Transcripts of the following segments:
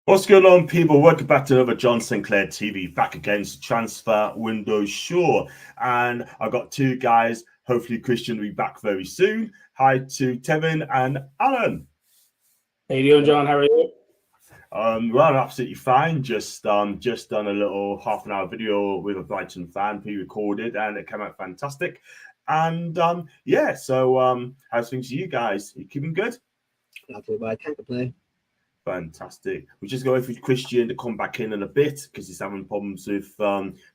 What's going on, people? Welcome back to another John Sinclair TV. Back against Transfer Window Show. And I've got two guys. Hopefully, Christian will be back very soon. Hi to Tevin and Alan. How you doing, John? How are you? Well, absolutely fine. Just done a little half-an-hour video with a Brighton fan pre-recorded, and it came out fantastic. And how's things for you guys? You keeping good? Not too bad. Can't complain. Fantastic. We're just going for Christian to come back in a bit because he's having problems with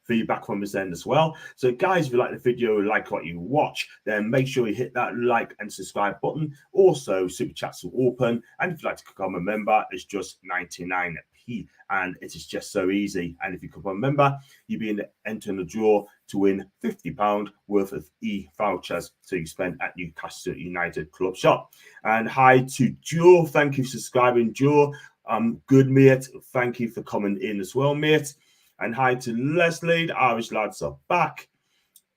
feedback from his end as well. So, guys, if you like the video, like what you watch, then make sure you hit that like and subscribe button. Also, super chats will open, and if you'd like to become a member, it's just 99p, and it is just so easy. And if you become a member, you'll be entering the draw to win £50 worth of e-vouchers to you spend at Newcastle United Club Shop. And hi to Joe. Thank you for subscribing, Joe. Good, mate. Thank you for coming in as well, mate. And hi to Leslie. The Irish lads are back.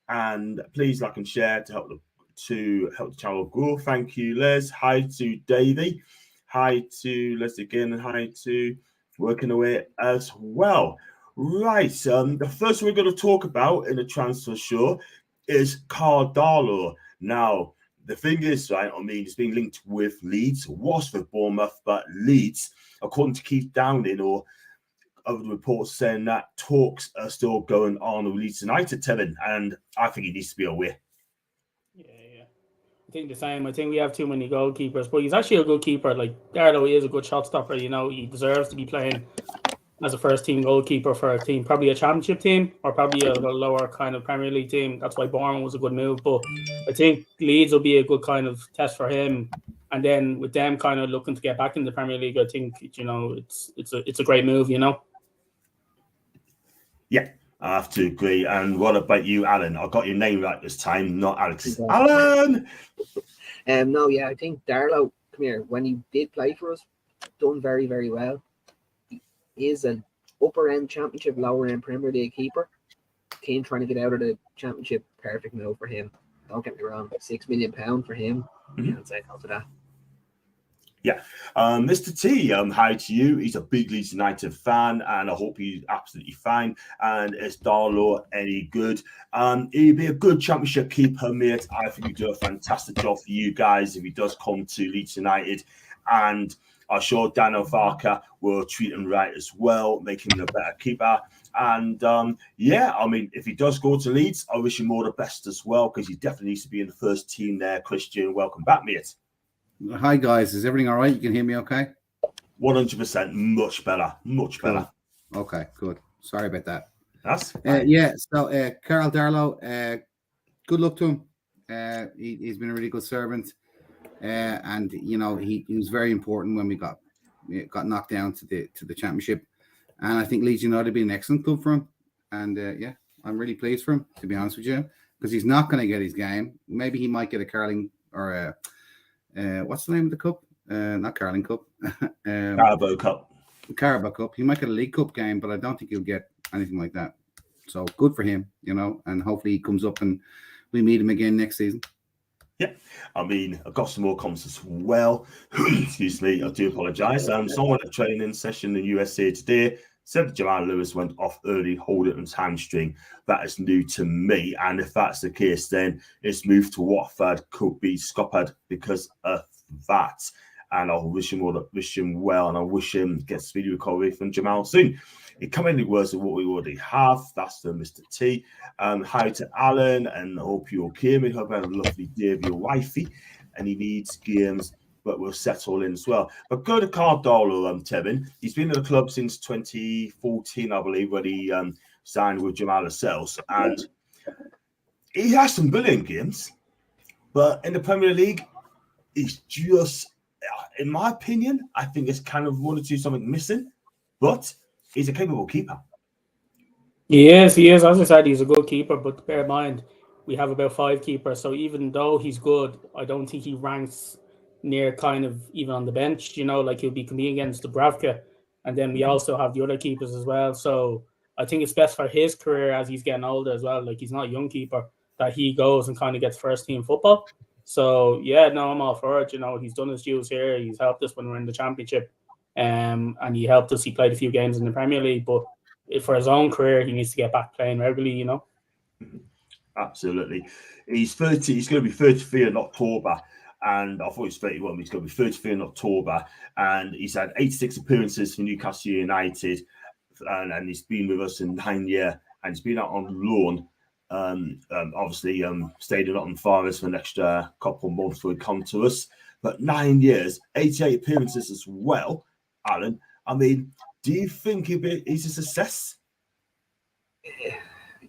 And please like and share to help the channel grow. Thank you, Les. Hi to Davey. Hi to Leslie again. And hi to Working Away as well. Right, the first we're going to talk about in the transfer show is Karl Darlow. Now, the thing is, right, I mean, it's been linked with Leeds, was with Bournemouth, but Leeds, according to Keith Downing, or other reports saying that talks are still going on with Leeds United, Tevin, and I think he needs to be aware. Yeah. I think the same. I think we have too many goalkeepers, but he's actually a good keeper. Like, Darlow is a good shot stopper, you know, he deserves to be playing as a first-team goalkeeper for a team, probably a championship team or probably a lower kind of Premier League team. That's why Bournemouth was a good move. But I think Leeds will be a good kind of test for him. And then with them kind of looking to get back in the Premier League, I think, you know, it's a great move, you know. Yeah, I have to agree. And what about you, Alan? I got your name right this time, not Alex. Alan! I think Darlow, come here, when he did play for us, done very, very well. Is an upper end championship, lower end Premier League keeper. Team trying to get out of the championship, perfect move for him. Don't get me wrong, £6 million for him. Can't say no to that. Yeah, Mr. T, hi to you. He's a big Leeds United fan, and I hope he's absolutely fine. And is Darlow any good? He'd be a good championship keeper, mate. I think he'd do a fantastic job for you guys if he does come to Leeds United. And I'm sure Daniel Varka will treat him right as well, make him a better keeper. And if he does go to Leeds, I wish him all the best as well, because he definitely needs to be in the first team there. Christian, welcome back, mate. Hi, guys. Is everything all right? You can hear me okay? 100%. Much better. Much better. Cool. Okay, good. Sorry about that. That's so Karl Darlow, good luck to him. He's been a really good servant. And you know, he was very important when we got knocked down to the championship, and I think Leeds United would be an excellent club for him. And I'm really pleased for him, to be honest with you, because he's not going to get his game. Maybe he might get a Carling or what's the name of the cup? Not Carling Cup, Carabao Cup. Carabao Cup. He might get a League Cup game, but I don't think he'll get anything like that. So good for him, you know, and hopefully he comes up and we meet him again next season. Yeah, I mean, I've got some more comments as well. Excuse me, I do apologise. Someone at a training session in USA today said that Jamal Lewis went off early, holding his hamstring. That is new to me. And if that's the case, then his move to Watford could be scuppered because of that. And I wish him well, and I wish him gets speedy recovery from Jamal soon. It can't any worse than what we already have. That's the Mr. T. Hi to Alan, and I hope you're okay. We hope you had a lovely day with your wifey, and he needs games, but we'll settle in as well. But go to Karl Darlow, Tevin. He's been at the club since 2014, I believe, when he signed with Jamal Lascelles, and he has some brilliant games, but in the Premier League, he's just, in my opinion, I think it's kind of one or two something missing, but he's a capable keeper. He is. As I said, he's a good keeper, but bear in mind, we have about 5 keepers. So even though he's good, I don't think he ranks near kind of even on the bench, you know, like he'll be competing against Dubravka. And then we also have the other keepers as well. So I think it's best for his career as he's getting older as well. Like, he's not a young keeper, that he goes and kind of gets first team football. So, yeah, no, I'm all for it. You know, he's done his dues here. He's helped us when we're in the championship. and he helped us. He played a few games in the Premier League, but for his own career, he needs to get back playing regularly, you know. Absolutely. He's 30. He's going to be 33 in October. And I thought he was 31. He's going to be 33 in October. And he's had 86 appearances for Newcastle United. And he's been with us in 9 years. And he's been out on loan. Obviously, stayed in Nottingham Forest for an extra couple of months before he come to us. But 9 years, 88 appearances as well, Alan. I mean, do you think he's a success?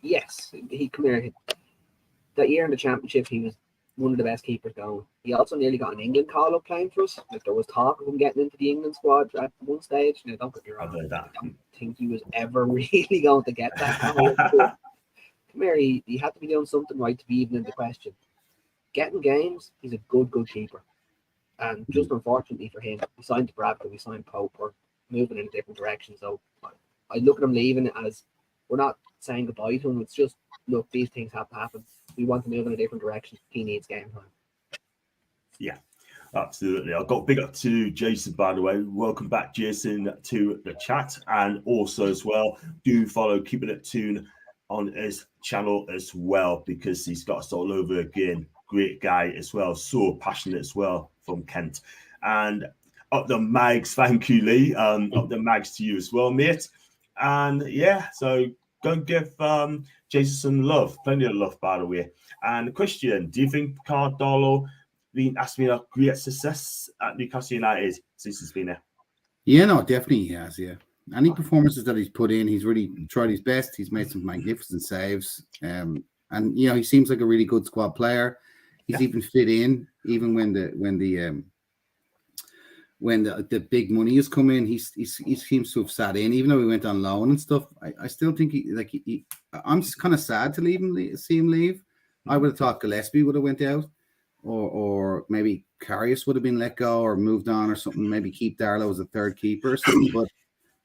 Yes. He come here. That year in the Championship, he was one of the best keepers going. He also nearly got an England call-up playing for us. Like, there was talk of him getting into the England squad at one stage. Now, don't get me wrong. I don't think he was ever really going to get that call-up. Come here, he had to be doing something right to be even in the question. Getting games, he's a good keeper. And just unfortunately for him, we signed Bradford, we signed Pope, we're moving in a different direction. So I look at him leaving as we're not saying goodbye to him. It's just, look, these things have to happen. We want to move in a different direction. He needs game time. Yeah, absolutely. I've got big up to Jason, by the way. Welcome back, Jason, to the chat. And also as well, do follow Keeping It Toon on his channel as well, because he's got us all over again. Great guy as well. So passionate as well from Kent. And up the Mags, thank you, Lee. Up the Mags to you as well, mate. And yeah, so go and give Jason some love, plenty of love, by the way. And question: do you think Karl Darlow has been a great success at Newcastle United since he's been there? Yeah, no, definitely he has. Yeah, any performances that he's put in, he's really tried his best. He's made some magnificent saves, and you know, he seems like a really good squad player. He's even fit in, even when the big money has come in, he seems to have sat in, even though he went on loan and stuff. I still think I'm just kind of sad to see him leave. I would have thought Gillespie would have went out, or maybe Karius would have been let go or moved on or something. Maybe keep Darlow as a third keeper or something. But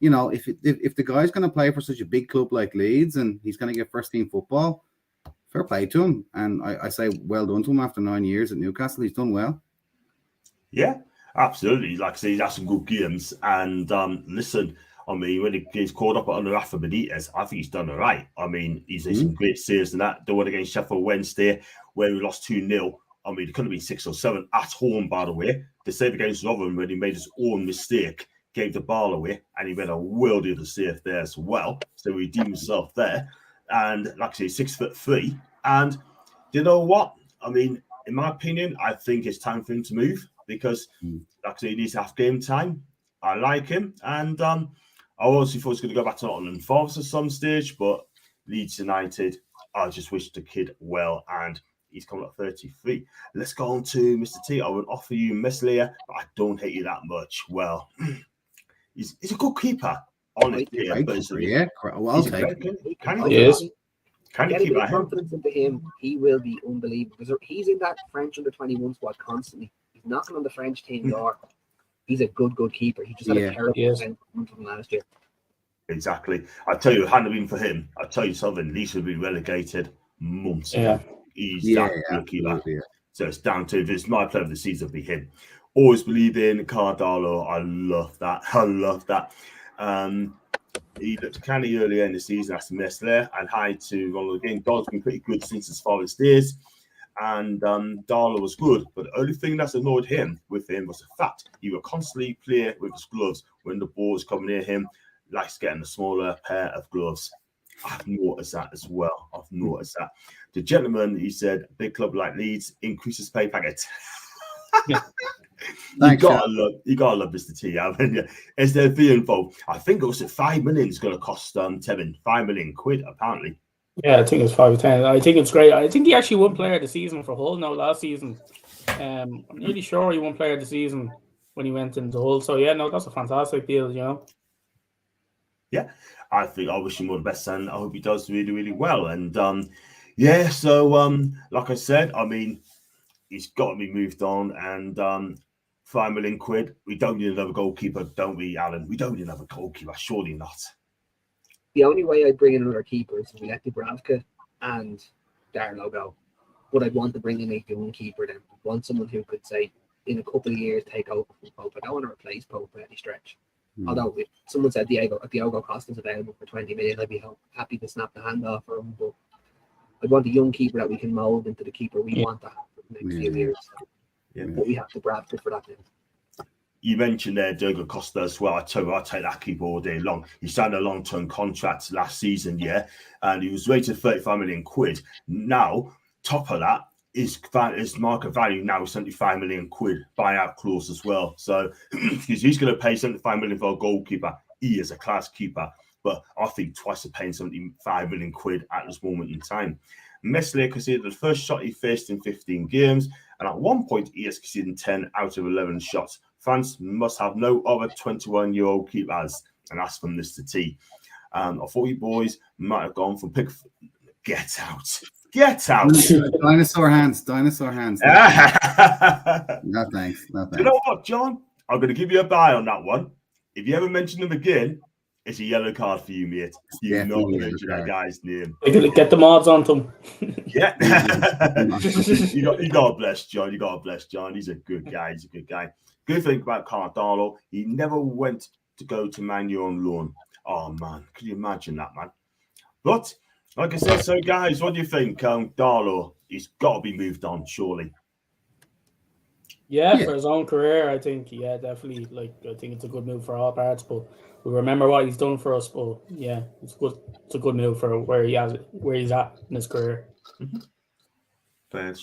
you know, if the guy's going to play for such a big club like Leeds and he's going to get first team football, fair play to him. And I say well done to him after 9 years at Newcastle. He's done well. Yeah. Absolutely, like I say, he's had some good games. And listen, I mean, when he's caught up under Rafa Benitez, I think he's done all right. I mean, he's had some great saves in that. The one against Sheffield Wednesday, where we lost 2-0. I mean, it could have been 6 or 7 at home, by the way. The save against Rotherham, when he made his own mistake, gave the ball away, and he made a worldie of the save there as well. So he redeemed himself there. And like I say, 6'3". And you know what? I mean, in my opinion, I think it's time for him to move. Because, like I say, he needs to have game time. I like him. And I obviously thought he was going to go back to Nottingham Forest at some stage, but Leeds United, I just wish the kid well. And he's coming up 33. Let's go on to Mr. T. I would offer you Meslier, but I don't hate you that much. Well, he's a good keeper. Honestly, yeah. Well, I'll take it. Can he keep confidence into him? He will be unbelievable. Because he's in that French under-21 squad constantly. Knocking on the French team door. He's a good keeper. He just had a terrible event from last year. Exactly. I tell you, hadn't been for him, I tell you something, Leeds would be relegated months ago. He's that good keeper. Yeah. So it's down to, if it's my player of the season, it'll be him. Always believe in Karl Darlow. I love that. He looked canny earlier in the season as a Meslier, and hi to Ronald again. Darlow's been pretty good since his father's days. And Darlow was good, but the only thing that's annoyed him with him was the fact he would constantly play with his gloves when the ball was coming near him, likes getting a smaller pair of gloves. I've noticed that as well. The gentleman, he said, a big club like Leeds increases pay packet. You gotta love Mr. T, haven't you? Is there fee involved? I think it was at 5 million is going to cost Tevin £5 million apparently. Yeah, I think it's 5 or 10. I think it's great. I think he actually won player of the season for Hull now last season. I'm nearly sure he won player of the season when he went into Hull. So yeah, no, that's a fantastic deal, you know. Yeah, I wish him all the best, and I hope he does really, really well. And yeah, so like I said, I mean, he's got to be moved on, and £5 million. We don't need another goalkeeper, don't we, Alan? We don't need another goalkeeper, surely not. The only way I'd bring in another keeper is if we let Dubravka and Darlow go. But I'd want to bring in a young keeper then. I'd want someone who could say, in a couple of years, take over from Pope. I don't want to replace Pope by any stretch. Although if someone said Diogo Costa's available for 20 million, I'd be happy to snap the hand off for him. But I'd want a young keeper that we can mould into the keeper we want that for the next few years. But we have to Bradford for that now. You mentioned there Diogo Costa as well. I tell you, I'll take that keeper all day long. He signed a long-term contract last season, and he was rated 35 million quid. Now, top of that, his market value now is 75 million quid buyout clause as well. So because he's going to pay 75 million for a goalkeeper, he is a class keeper. But I think twice the paying 75 million quid at this moment in time. Meslier conceded the first shot he faced in 15 games, and at one point he has conceded 10 out of 11 shots. France must have no other 21-year-old keepers, and that's from Mr. T. I thought you boys might have gone for Pickford. Get out. Get out. Dinosaur hands. No thanks. You know what, John? I'm going to give you a bye on that one. If you ever mention him again, it's a yellow card for you, mate. You not mention that guy's name. Get the mods on him. Yeah. you got to bless John. You got to bless John. He's a good guy. Good thing about Karl Darlow, he never went to go to Man U on loan. Oh, man. Can you imagine that, man? But like I said, so guys, what do you think? Darlow, he's got to be moved on, surely. Yeah, for his own career, I think, definitely. I think it's a good move for all parts, but we remember what he's done for us. But yeah, it's good. It's a good move for where he's at in his career. Mm-hmm. Fair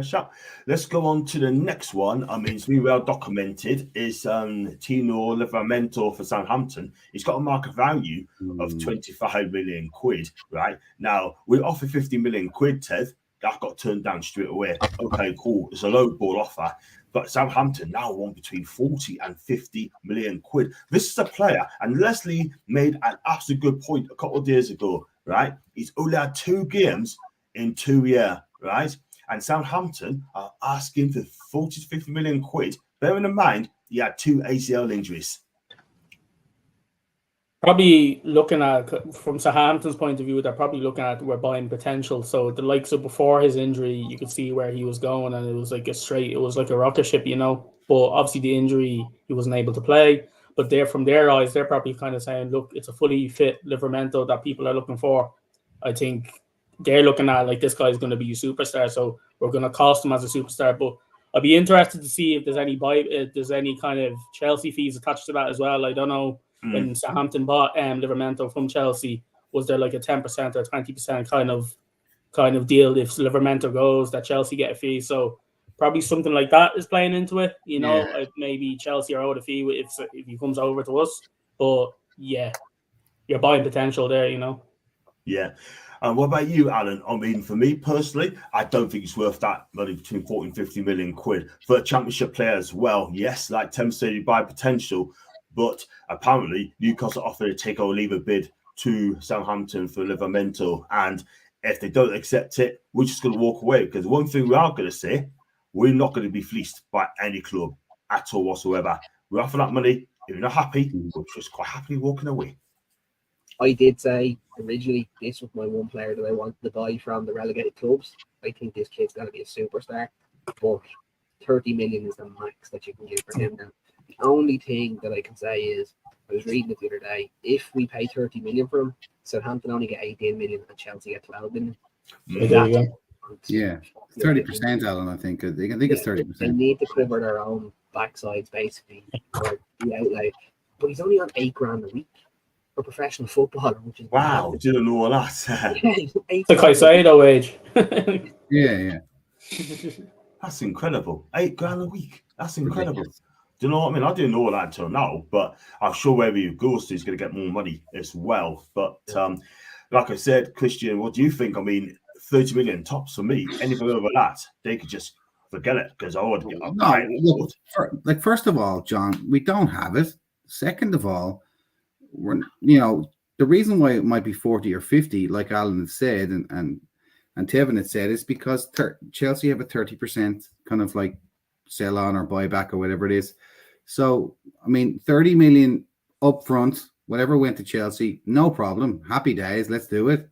shot. Let's go on to the next one. I mean, it's really well documented. Is Tino Livramento for Southampton. He's got a market value of 25 million quid, right? Now, we offer 50 million quid, Ted. That got turned down straight away. Okay, cool. It's a low ball offer. But Southampton now want between 40 and 50 million quid. This is a player, and Leslie made an absolute good point a couple of days ago, right? He's only had 2 games in 2 years, right? And Southampton are asking for 40 to 50 million quid. Bearing in mind, he had 2 ACL injuries. Probably looking at, from Southampton's point of view, they're probably looking at we're buying potential. So the likes of before his injury, you could see where he was going, and it was like a rocket ship, But obviously the injury, he wasn't able to play. But from their eyes, they're probably kind of saying, look, it's a fully fit Livramento that people are looking for. I think they're looking at this guy's going to be a superstar, so we're going to cost him as a superstar. But I'd be interested to see if there's any kind of Chelsea fees attached to that as well. I don't know. When Southampton bought Livramento from Chelsea, was there like a 10% or 20% kind of deal if Livramento goes that Chelsea get a fee? So probably something like that is playing into it. Maybe Chelsea are owed a fee if he comes over to us. But yeah, you're buying potential there. Yeah. And what about you, Alan? I mean, for me personally, I don't think it's worth that money between 40 and 50 million quid for a championship player as well. Yes, like Tim said, you buy potential. But apparently, Newcastle offered a take or leave a bid to Southampton for Livramento. And if they don't accept it, we're just going to walk away. Because one thing we are going to say, we're not going to be fleeced by any club at all whatsoever. We offer that money. If you're not happy, we're just quite happily walking away. I did say originally this was my one player that I wanted to buy from the relegated clubs. I think this kid's going to be a superstar. But 30 million is the max that you can give for him now. The only thing that I can say is, I was reading it the other day, if we pay 30 million for him, Southampton only get 18 million and Chelsea get 12 million. Yeah, 30%, Alan, I think. I think it's 30%. They need to cover their own backsides, basically, for the outlay. But he's only on $8,000 a week for professional footballer, which is... Wow, didn't know all that. The Caicedo age. Yeah. That's incredible. $8,000 a week. That's incredible. Do you know what I mean? I didn't know that until now, but I'm sure wherever he goes to, he's going to get more money as well. But like I said, Christian, what do you think? I mean, 30 million tops for me. Anything over that, they could just forget it because I would. First of all, John, we don't have it. Second of all, the reason why it might be 40 or 50, like Alan had said, and Tevin had said, is because Chelsea have a 30% kind of like sell on or buy back or whatever it is. So, I mean, 30 million up front, whatever went to Chelsea, no problem. Happy days, let's do it.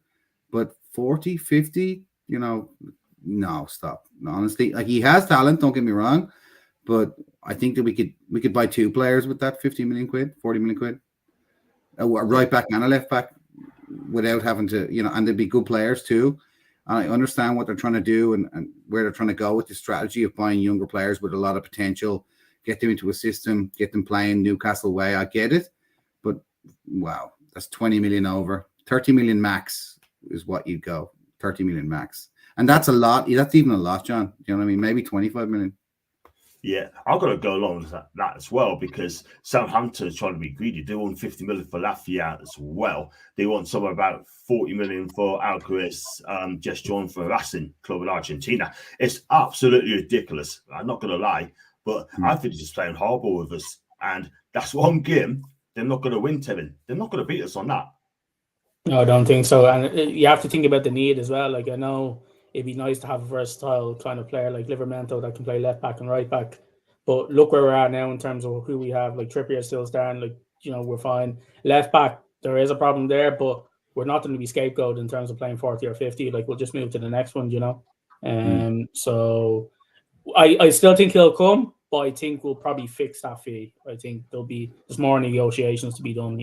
But 40, 50, no, stop. Honestly, he has talent, don't get me wrong, but I think that we could buy 2 players with that 50 million quid, 40 million quid, a right back and a left back, without having to, and they'd be good players too. And I understand what they're trying to do and where they're trying to go with the strategy of buying younger players with a lot of potential, get them into a system, get them playing Newcastle way. I get it, but wow, that's 20 million over. 30 million max is what you'd go. 30 million max. And that's a lot. That's even a lot, John. You know what I mean? Maybe 25 million. Yeah, I've got to go along with that as well, because Southampton is trying to be greedy. They want 50 million for Lafayette as well. They want somewhere about 40 million for Alcaraz, just joined for Racing Club in Argentina. It's absolutely ridiculous. I'm not going to lie, but I think they're just playing hardball with us. And that's one game they're not going to win, Tevin. They're not going to beat us on that. No, I don't think so. And you have to think about the need as well. Like, I know it'd be nice to have a versatile kind of player like Livramento that can play left back and right back. But look where we're at now in terms of who we have. Like, Trippier still starting. Like, we're fine. Left back, there is a problem there, but we're not going to be scapegoated in terms of playing 40 or 50. Like, we'll just move to the next one, So I still think he'll come, but I think we'll probably fix that fee. I think there's more negotiations to be done,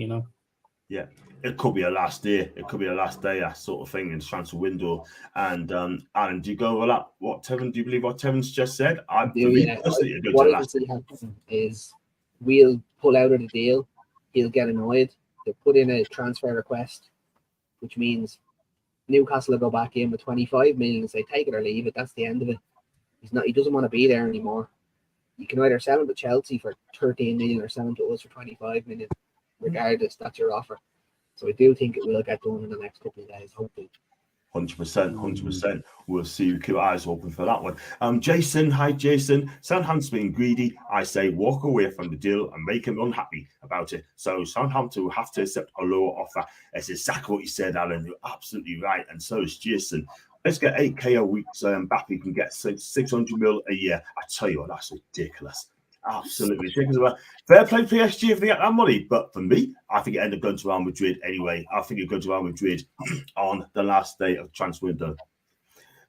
Yeah, it could be a last day. It could be a last day, that sort of thing in the transfer window. And Alan, do you go over that? Do you believe what Tevin's just said? What I can see happening is we'll pull out of the deal. He'll get annoyed. They'll put in a transfer request, which means Newcastle will go back in with 25 million and say, take it or leave it. That's the end of it. He doesn't want to be there anymore. You can either sell him to Chelsea for 13 million or sell him to us for 25 million. Regardless, that's your offer. So I do think it will get done in the next couple of days, hopefully. 100%. We'll see. We keep our eyes open for that one. Jason, hi Jason. Southampton's being greedy. I say walk away from the deal and make him unhappy about it. So Southampton will have to accept a lower offer. That's exactly what you said, Alan. You're absolutely right. And so is Jason. Let's get 8k a week so Mbappe can get 600 mil a year. I tell you what, that's ridiculous. Absolutely ridiculous. Fair play PSG if they get that money. But for me, I think it ended up going to Real Madrid anyway. I think it goes to Real Madrid on the last day of transfer window.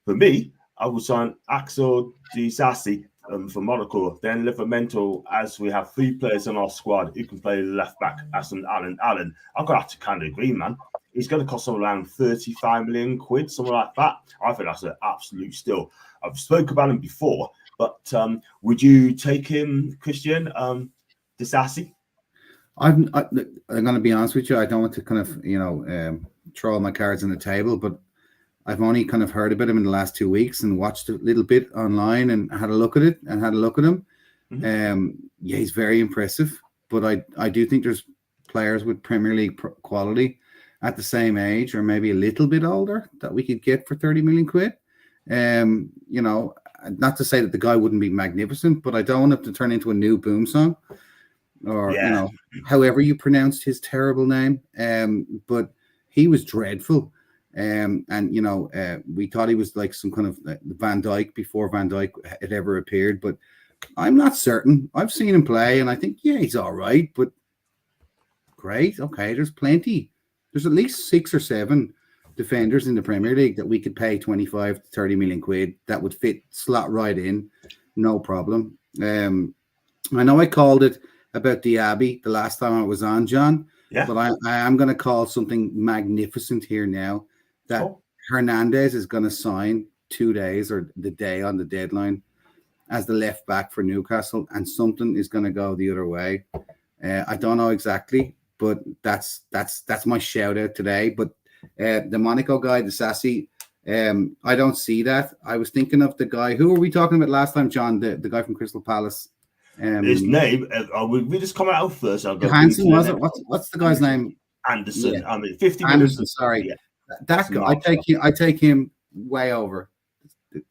For me, I will sign Axel Disasi for Monaco, then Livramento, as we have 3 players on our squad who can play left back, as an Allen. I've got to have to kind of agree, man. He's going to cost somewhere around 35 million quid, something like that. I think that's an absolute steal. I've spoken about him before, but would you take him, Christian, Disasi? I'm going to be honest with you. I don't want to kind of, throw all my cards on the table, but I've only kind of heard about him in the last 2 weeks and watched a little bit online and had a look at it and had a look at him. Yeah, he's very impressive, but I do think there's players with Premier League quality at the same age or maybe a little bit older that we could get for 30 million quid. Not to say that the guy wouldn't be magnificent, but I don't want him to turn into a new Boom song or, however you pronounced his terrible name. But he was dreadful. We thought he was like some kind of Van Dijk before Van Dijk had ever appeared, but I'm not certain. I've seen him play and I think, yeah, he's all right, but great. Okay. There's plenty. There's at least 6 or 7 defenders in the Premier League that we could pay 25 to 30 million quid that would slot right in. No problem. I know I called it about Diaby the last time I was on, John, but I am going to call something magnificent here now that Hernandez is going to sign 2 days or the day on the deadline as the left back for Newcastle, and something is going to go the other way. I don't know exactly, but that's my shout out today. But the Monaco guy, the Sassy, I don't see that. I was thinking of the guy. Who were we talking about last time, John? The guy from Crystal Palace. His name. We just come out first. I'll go. Johansson, was it? What's the guy's name? Anderson. Yeah. 50 Anderson. Sorry, that guy. I take him way over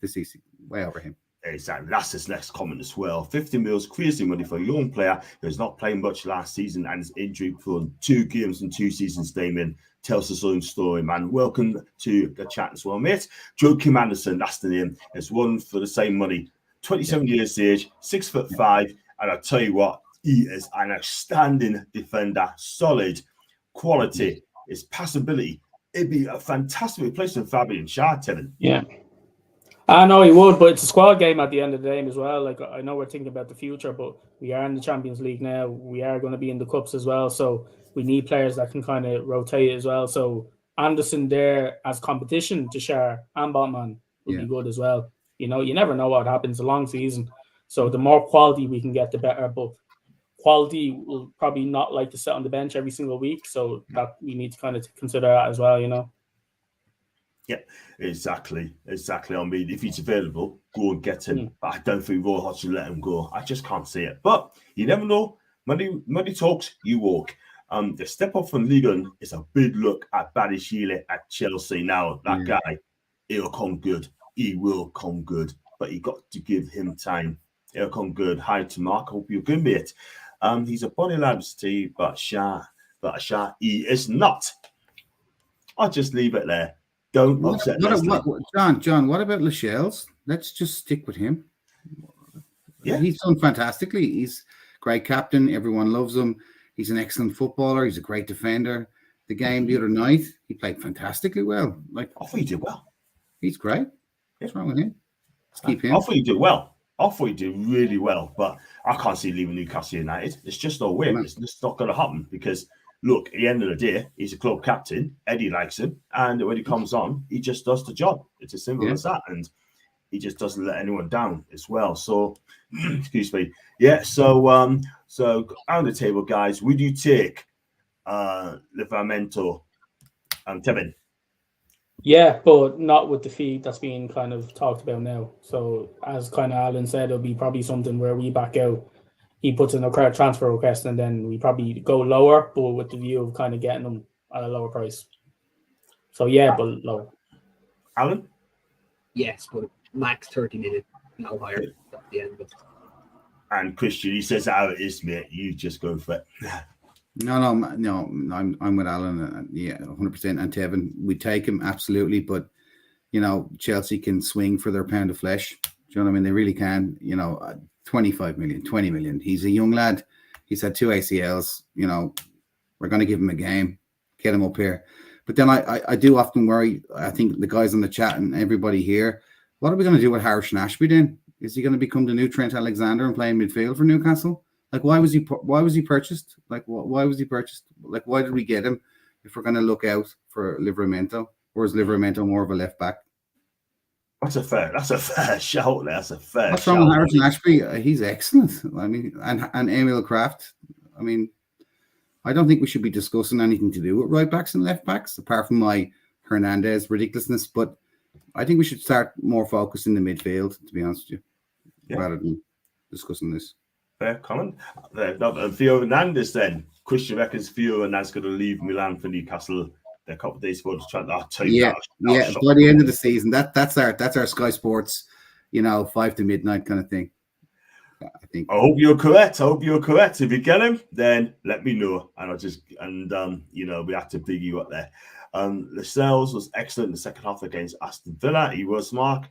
the CC. Way over him. Exactly. That's his next comment as well. 50 mils, crazy money for a young player who's not playing much last season and is injury prone. 2 games and 2 seasons, Damien. Tells his own story, man. Welcome to the chat as well, mate. Joachim Anderson, that's the name. It's one for the same money. 27 years age, 6'5", and I tell you what, he is an outstanding defender. Solid quality, his passability. It'd be a fantastic replacement for Fabian Schär, Tevin. Yeah. I know he would, but it's a squad game at the end of the day as well. Like, I know we're thinking about the future, but we are in the Champions League now. We are going to be in the cups as well, so we need players that can kind of rotate as well. So Anderson there as competition to Shar and Botman would be good as well. You know, you never know what happens. A long season, so the more quality we can get, the better. But quality will probably not like to sit on the bench every single week, so that we need to kind of consider that as well. You know. Yeah, exactly. I mean, if he's available, go and get him. But I don't think Roy Hodgson let him go. I just can't see it. But you never know. Money talks, you walk. The step up from Ligon is a big look at Badiashile at Chelsea now. That guy, he'll come good. He will come good. But you got to give him time. He'll come good. Hi to Mark. Hope you're good, mate. He's a body lab, Steve, but Shah, he is not. I'll just leave it there. Don't upset John, what about Lascelles? Let's just stick with him. Yeah. He's done fantastically. He's great captain. Everyone loves him. He's an excellent footballer. He's a great defender. The game the other night, he played fantastically well. Like, I thought he did well. He's great. What's wrong with him? Let's keep him. I thought he did well. I thought he did really well, but I can't see leaving Newcastle United. It's just no way. It's just not going to happen because, look, at the end of the day, he's a club captain. Eddie likes him. And when he comes on, he just does the job. It's as simple as that. And he just doesn't let anyone down as well. So, excuse me. Yeah, so on the table, guys, would you take Livramento and Tevin? Yeah, but not with the fee that's being kind of talked about now. So, as kind of Alan said, it'll be probably something where we back out. He puts in a transfer request and then we probably go lower, but with the view of kind of getting them at a lower price. So, yeah, but lower. Alan? Yes, but max 30 million, no higher at the end of it. And Christian, he says how it is, mate. You just go for it. No, I'm with Alan. Yeah, 100%. And Tevin, we take him absolutely, but you know, Chelsea can swing for their pound of flesh. Do you know what I mean? They really can. You know, 25 million, 20 million. He's a young lad. He's had 2 ACLs. You know, we're going to give him a game, get him up here. But then I do often worry. I think the guys on the chat and everybody here, what are we going to do with Harrison Ashby then? Is he going to become the new Trent Alexander and play in midfield for Newcastle? Like, why was he purchased? Like, why was he purchased? Like, why did we get him if we're going to look out for Livramento? Or is Livramento more of a left back? That's a fair shout. That's a fair What's shout. wrong with Harrison Ashby? He's excellent. I mean, and Emil Kraft. I mean, I don't think we should be discussing anything to do with right backs and left backs, apart from my Hernandez ridiculousness. But I think we should start more focusing the midfield, to be honest with you, rather than discussing this. Fair comment. Theo Hernandez then. Christian reckons Theo Hernandez going to leave Milan for Newcastle a couple of days before the transfer. Yeah. By the end of the season, that's our Sky Sports, 5 to midnight kind of thing. I think. I hope you're correct. If you get him, then let me know, and we have to big you up there. Lascelles was excellent in the second half against Aston Villa. He was, Mark,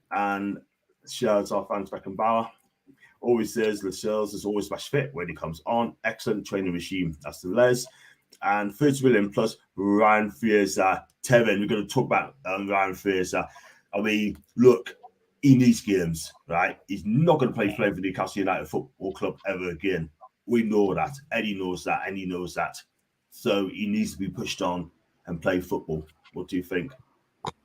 and shouts off Franz Beckenbauer. Always says Lascelles is always match fit when he comes on. Excellent training regime. That's the Les. And 30 million plus Ryan Fraser. Tevin, we're going to talk about Ryan Fraser. I mean, look, he needs games, right? He's not going to play for Newcastle United Football Club ever again. We know that. Eddie knows that, and he knows that. So he needs to be pushed on and play football. What do you think?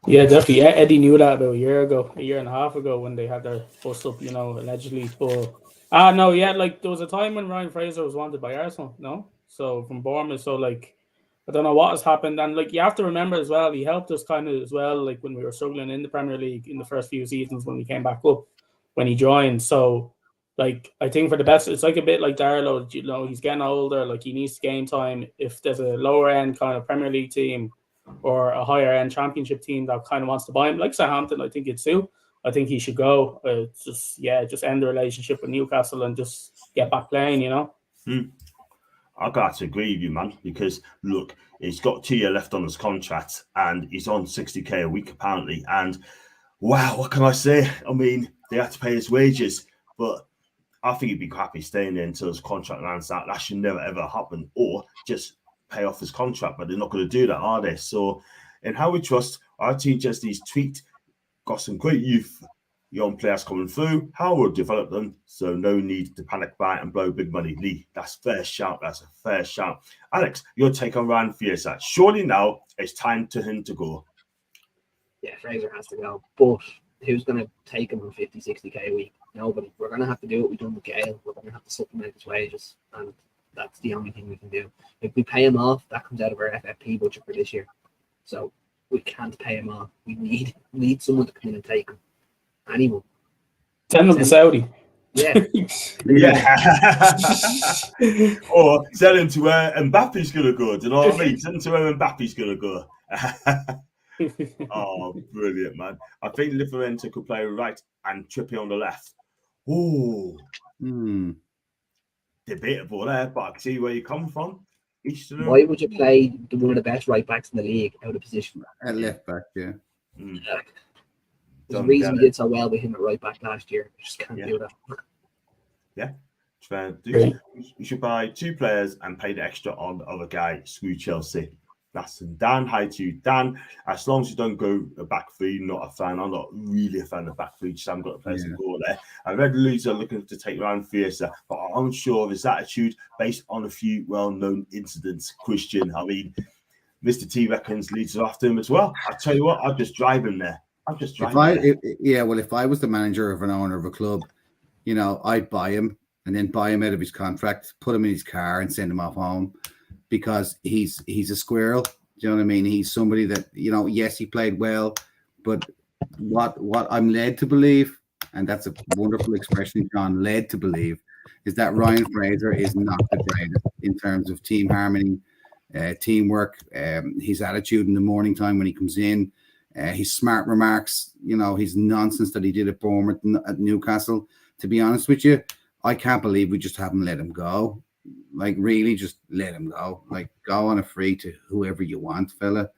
Yeah, definitely. Eddie knew that about a year and a half ago when they had their bust up, allegedly. But there was a time when Ryan Fraser was wanted by Arsenal, no? So from Bournemouth, so I don't know what has happened. And you have to remember as well, he helped us kind of as well, when we were struggling in the Premier League in the first few seasons when we came back up when he joined. So I think for the best, it's a bit like Darlow, he's getting older, he needs game time. If there's a lower end kind of Premier League team or a higher end championship team that kind of wants to buy him, like Southampton, I think it's Sue. I think he should go. Just end the relationship with Newcastle and just get back playing, I got to agree with you, man, because look, he's got 2 years left on his contract and he's on 60k a week apparently. And wow, what can I say? I mean, they have to pay his wages, but I think he'd be happy staying there until his contract runs out. That should never ever happen, or just pay off his contract, but they're not going to do that, are they? So, in How We Trust, our team just needs tweaked got some great youth, young players coming through. How we'll develop them, so no need to panic buy and blow big money. Lee, that's fair shout. That's a fair shout. Alex, your take on Ryan Fraser. Surely now it's time to him to go. Yeah, Fraser has to go. But who's going to take him on 50, 60k a week? Nobody. We're going to have to do what we've done with Gale. We're going to have to supplement his wages. And that's the only thing we can do. If we pay him off, that comes out of our FFP budget for this year. So we can't pay him off. We need someone to come in and take him. Anyone. Send him to Saudi. Yeah. Or sell him to where Mbappe's going to go. Do you know what I mean? Send him to where Mbappe's going to go. Oh, brilliant, man. I think Livramento could play right and Trippier on the left. Oh, debatable there, but I can see where you come from. Why would you play one of the best right backs in the league out of position? At left back, yeah. There's a reason we did so well with him at right back last year. We just can't do that. Yeah, it's fair. You should buy 2 players and pay the extra on the other guy. Screw Chelsea. That's Dan. Hi to you, Dan. As long as you don't go a back 3, not a fan. I'm not really a fan of back 3. Just haven't got a place to go there. I read Leeds are looking to take Ryan Fraser, but I'm unsure of his attitude based on a few well-known incidents. Christian, I mean, Mr. T reckons Leeds are after him as well. I tell you what, I'd just drive him there. If I was the manager of an owner of a club, you know, I'd buy him and then buy him out of his contract, put him in his car and send him off home, because he's a squirrel. Do you know what I mean? He's somebody that, you know, yes, he played well, but what I'm led to believe, and that's a wonderful expression, John, led to believe, is that Ryan Fraser is not the greatest in terms of team harmony, teamwork, his attitude in the morning time when he comes in, his smart remarks, you know, his nonsense that he did at Bournemouth and at Newcastle. To be honest with you, I can't believe we just haven't let him go. Like, really, just let him go. Like, go on a free to whoever you want, fella.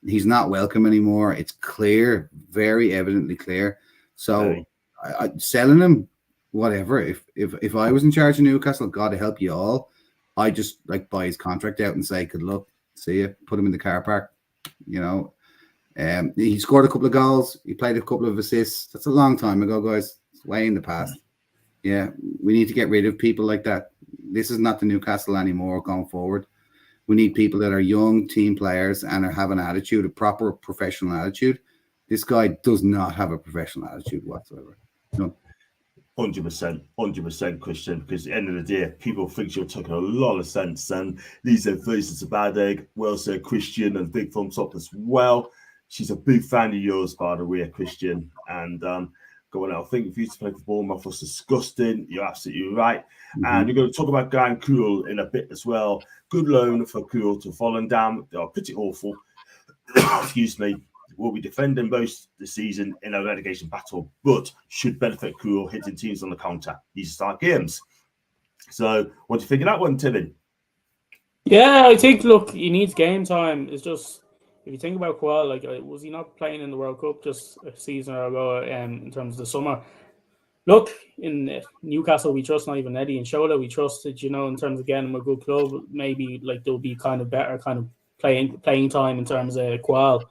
He's not welcome anymore. It's clear, very evidently clear. So, selling him, whatever. If I was in charge of Newcastle, God help you all, I just like buy his contract out and say, good luck, see you, put him in the car park. You know, he scored a couple of goals. He played a couple of assists. That's a long time ago, guys. It's way in the past. Yeah, we need to get rid of people like that. This is not the Newcastle anymore going forward. We need people that are young team players and have an attitude, a proper professional attitude. This guy does not have a professional attitude whatsoever. No. 100%, Christian, because at the end of the day, people think you're talking a lot of sense. And Lisa versus a bad egg, well said, Christian, and big thumbs up as well. She's a big fan of yours, by the way, Christian. And going out, I think if you used to play for Bournemouth was disgusting. You're absolutely right. And we're going to talk about Graham Cool in a bit as well. Good loan for Cool to Volendam. They are pretty awful. Excuse me. Will be defending most this season in a relegation battle, but should benefit Cool hitting teams on the counter. These start games. So, what do you think of that one, Timmy? Yeah, I think, look, he needs game time. It's just, if you think about Kowal, like, was he not playing in the World Cup just a season ago in terms of the summer? Look, in Newcastle, we trust not even Eddie and Shola. We trusted, you know, in terms of getting him a good club. Maybe, like, there'll be kind of better kind of playing time in terms of Kowal.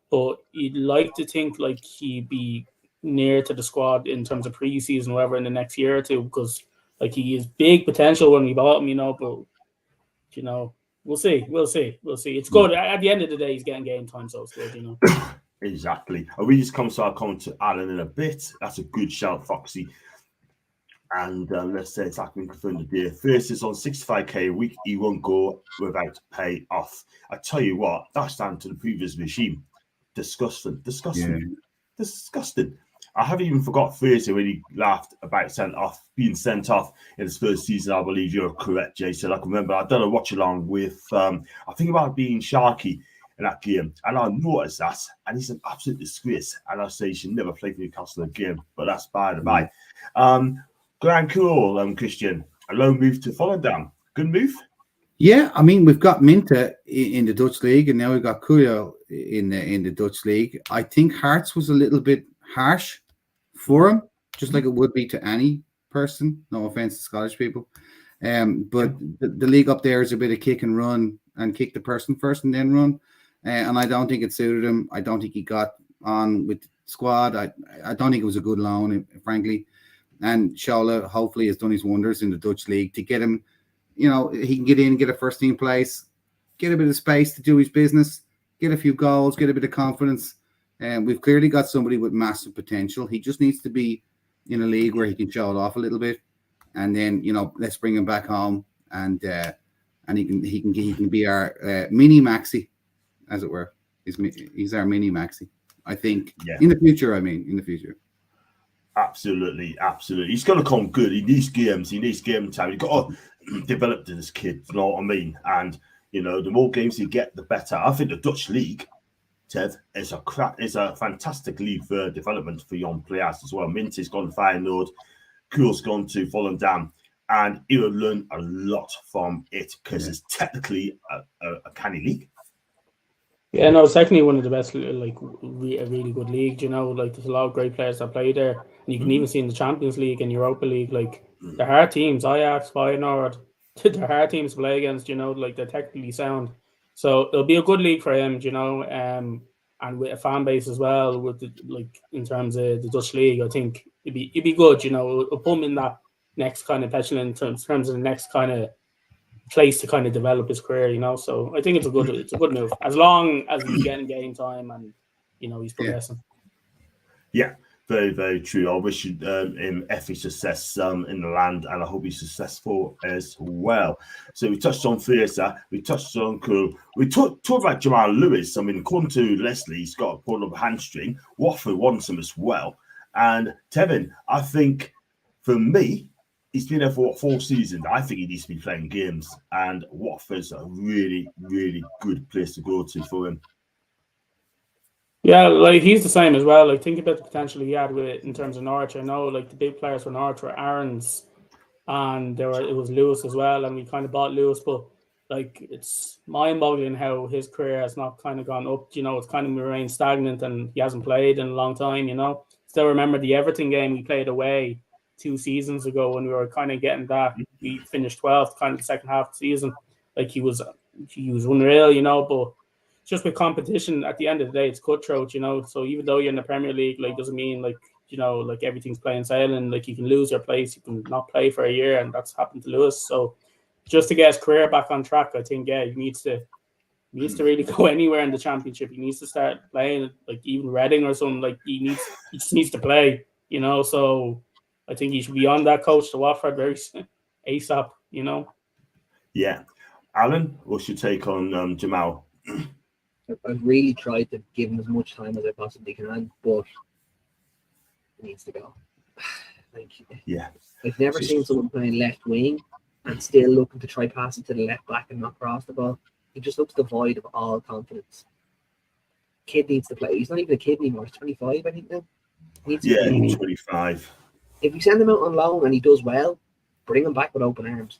But you'd like to think like he'd be near to the squad in terms of pre-season, whatever, in the next year or two, because like he is big potential when we bought him, you know. But you know, we'll see. It's good. At the end of the day, he's getting game time, so it's good, you know. Exactly. And we just come to Alan in a bit. That's a good shout, Foxy. And let's say it's like we confirmed the deal. First is on 65k a week. He won't go without pay off. I tell you what, that's down to the previous regime. Disgusting. I haven't even forgot Fraser when he laughed about being sent off in his first season. I believe you're correct, Jason. I can remember I've done a watch along with I think about being Sharky in that game, and I noticed that, and he's an absolute disgrace. And I say he should never play for Newcastle again, but that's by the by. Grand Cool, Christian, a loan move to Volendam. Good move. Yeah, I mean, we've got Minta in the Dutch league, and now we've got Kuyo in the Dutch league. I think Hearts was a little bit harsh for him, just like it would be to any person. No offense to Scottish people. But the league up there is a bit of kick and run, and kick the person first and then run. And I don't think it suited him. I don't think he got on with squad. I don't think it was a good loan, frankly. And Shola hopefully has done his wonders in the Dutch league to get him, you know, he can get in, get a first team place, get a bit of space to do his business, get a few goals, get a bit of confidence. And we've clearly got somebody with massive potential. He just needs to be in a league where he can show it off a little bit. And then, you know, let's bring him back home and he can be our mini Maxi, as it were. He's our mini Maxi, I think. Yeah. In the future, in the future. Absolutely. He's going to come good. He needs games. He needs game time. He's got to develop this kid, you know what I mean? And, you know, the more games you get, the better. I think the Dutch league, Ted, is a fantastic league for development for young players as well. Minty's gone to Feyenoord, Kuhl's gone to Volendam, and he will learn a lot from it because it's technically a canny league. Yeah, no, it's definitely one of the best, like a really good league. You know, like there's a lot of great players that play there, and you can even see in the Champions League and Europa League, like they're hard teams. Ajax, Feyenoord, they're hard teams to play against. You know, like they're technically sound. So it'll be a good league for him. You know, and with a fan base as well. With like in terms of the Dutch league, I think it'd be good. You know, it'll put him in that next kind of echelon in terms of the next kind of place to kind of develop his career, you know. So I think it's a good move as long as he's getting game time and you know he's progressing. Yeah, very, very true. I wish him every success in the land, and I hope he's successful as well. So we touched on Fraser, we touched on Kuhl, we talked about Jamal Lewis. I mean, according to Leslie, he's got a pull of a hamstring. Watford wants him as well. And Tevin, I think for me, he's been there for 4 seasons. I think he needs to be playing games, and Watford's a really, really good place to go to for him. Yeah, like he's the same as well. Like think about the potential he had with it in terms of Norwich. I know like the big players for Norwich were Aarons, and it was Lewis as well, and we kind of bought Lewis, but like it's mind-boggling how his career has not kind of gone up. You know, it's kind of remained stagnant, and he hasn't played in a long time. You know, still remember the Everton game we played away 2 seasons ago when we were kind of getting that. We finished 12th, kind of the second half of the season. Like he was unreal, you know. But just with competition, at the end of the day, it's cutthroat, you know. So even though you're in the Premier League, like doesn't mean like you know like everything's plain sailing. Like you can lose your place, you can not play for a year, and that's happened to Lewis. So just to get his career back on track, I think he needs to really go anywhere in the Championship. He needs to start playing like even Reading or something. Like he just needs to play, you know. So I think he should be on that coach to Watford very ASAP, you know. Yeah. Alan, what's your take on Jamal? I've really tried to give him as much time as I possibly can, but he needs to go. Like, yeah. I've never seen someone playing left wing and still looking to try pass it to the left back and not cross the ball. He just looks devoid of all confidence. Kid needs to play. He's not even a kid anymore. He's 25, I think now. He's 25. If we send him out on loan and he does well, bring him back with open arms.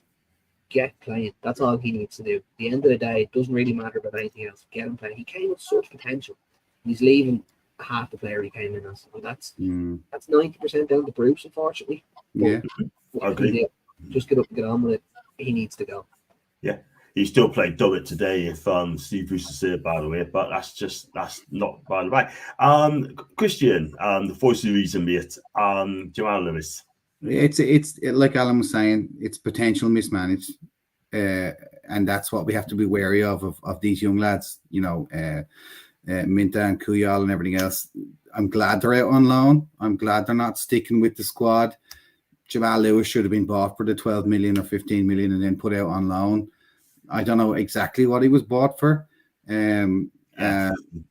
Get playing. That's all he needs to do. At the end of the day, it doesn't really matter about anything else. Get him playing. He came with such potential. He's leaving half the player he came in as. So that's 90% down to Bruce, unfortunately. Yeah. Okay. Just get up and get on with it. He needs to go. Yeah. He still played Dummett today, if Steve Bruce is here, by the way, but that's not by the way. Christian, the voice of reason, mate. Jamal Lewis. It's like Alan was saying, it's potential mismanaged, and that's what we have to be wary of these young lads. You know, Minta and Kuyal and everything else. I'm glad they're out on loan. I'm glad they're not sticking with the squad. Jamal Lewis should have been bought for the 12 million or 15 million and then put out on loan. I don't know exactly what he was bought for. To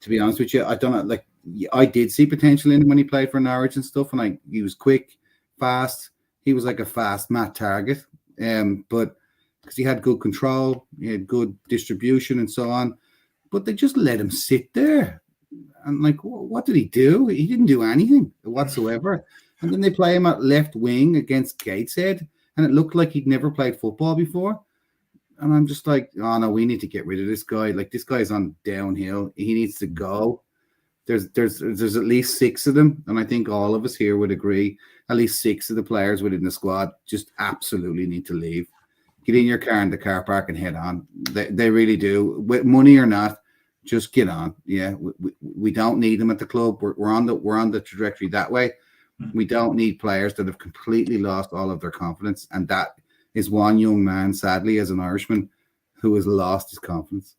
be honest with you, I don't know. Like I did see potential in him when he played for Norwich and stuff, and he was quick, fast. He was like a fast Matt Target. But because he had good control, he had good distribution and so on. But they just let him sit there. And like, what did he do? He didn't do anything whatsoever. And then they play him at left wing against Gateshead, and it looked like he'd never played football before. And I'm just like, oh no, we need to get rid of this guy. Like this guy's on downhill. He needs to go. There's at least 6 of them, and I think all of us here would agree. At least 6 of the players within the squad just absolutely need to leave. Get in your car in the car park and head on. They really do. With money or not, Just get on. Yeah, we don't need him at the club. We're on the trajectory that way. We don't need players that have completely lost all of their confidence, and that is one young man, sadly, as an Irishman, who has lost his confidence.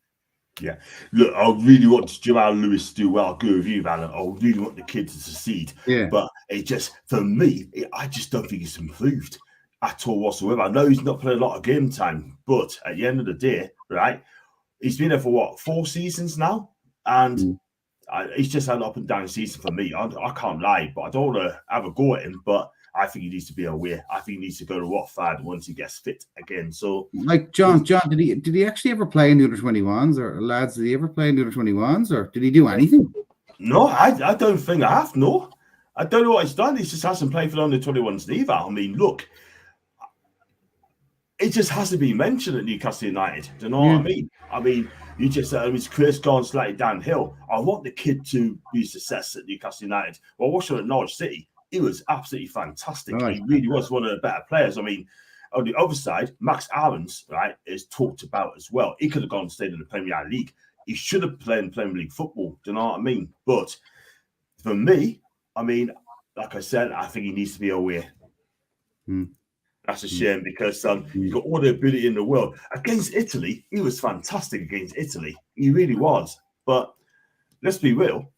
Yeah, look, I really want Jamal Lewis to do well. I agree with you, Alan. I really want the kid to succeed. Yeah, but it just, for me, I just don't think he's improved at all whatsoever. I know he's not playing a lot of game time, but at the end of the day, right, he's been there for what, 4 seasons now, and he's just had an up and down season for me. I can't lie, but I don't want to have a go at him, but I think he needs to be aware. I think he needs to go to Watford once he gets fit again. So, like John, did he actually ever play in the under-21s, or lads? Did he ever play in the under-21s, or did he do anything? No, I don't think I have. No, I don't know what he's done. He just hasn't played for the under-21s either. I mean, look, it just has to be mentioned at Newcastle United. Do you know what I mean? I mean, you just said his career's gone slightly downhill. I want the kid to be a success at Newcastle United. Well, watching him at Norwich City, he was absolutely fantastic. Right. He really was one of the better players. I mean, on the other side, Max Aarons, right, is talked about as well. He could have gone and stayed in the Premier League. He should have played in Premier League football. Do you know what I mean? But for me, I mean, like I said, I think he needs to be aware. That's a shame because he's got all the ability in the world. Against Italy, he was fantastic against Italy. He really was. But let's be real.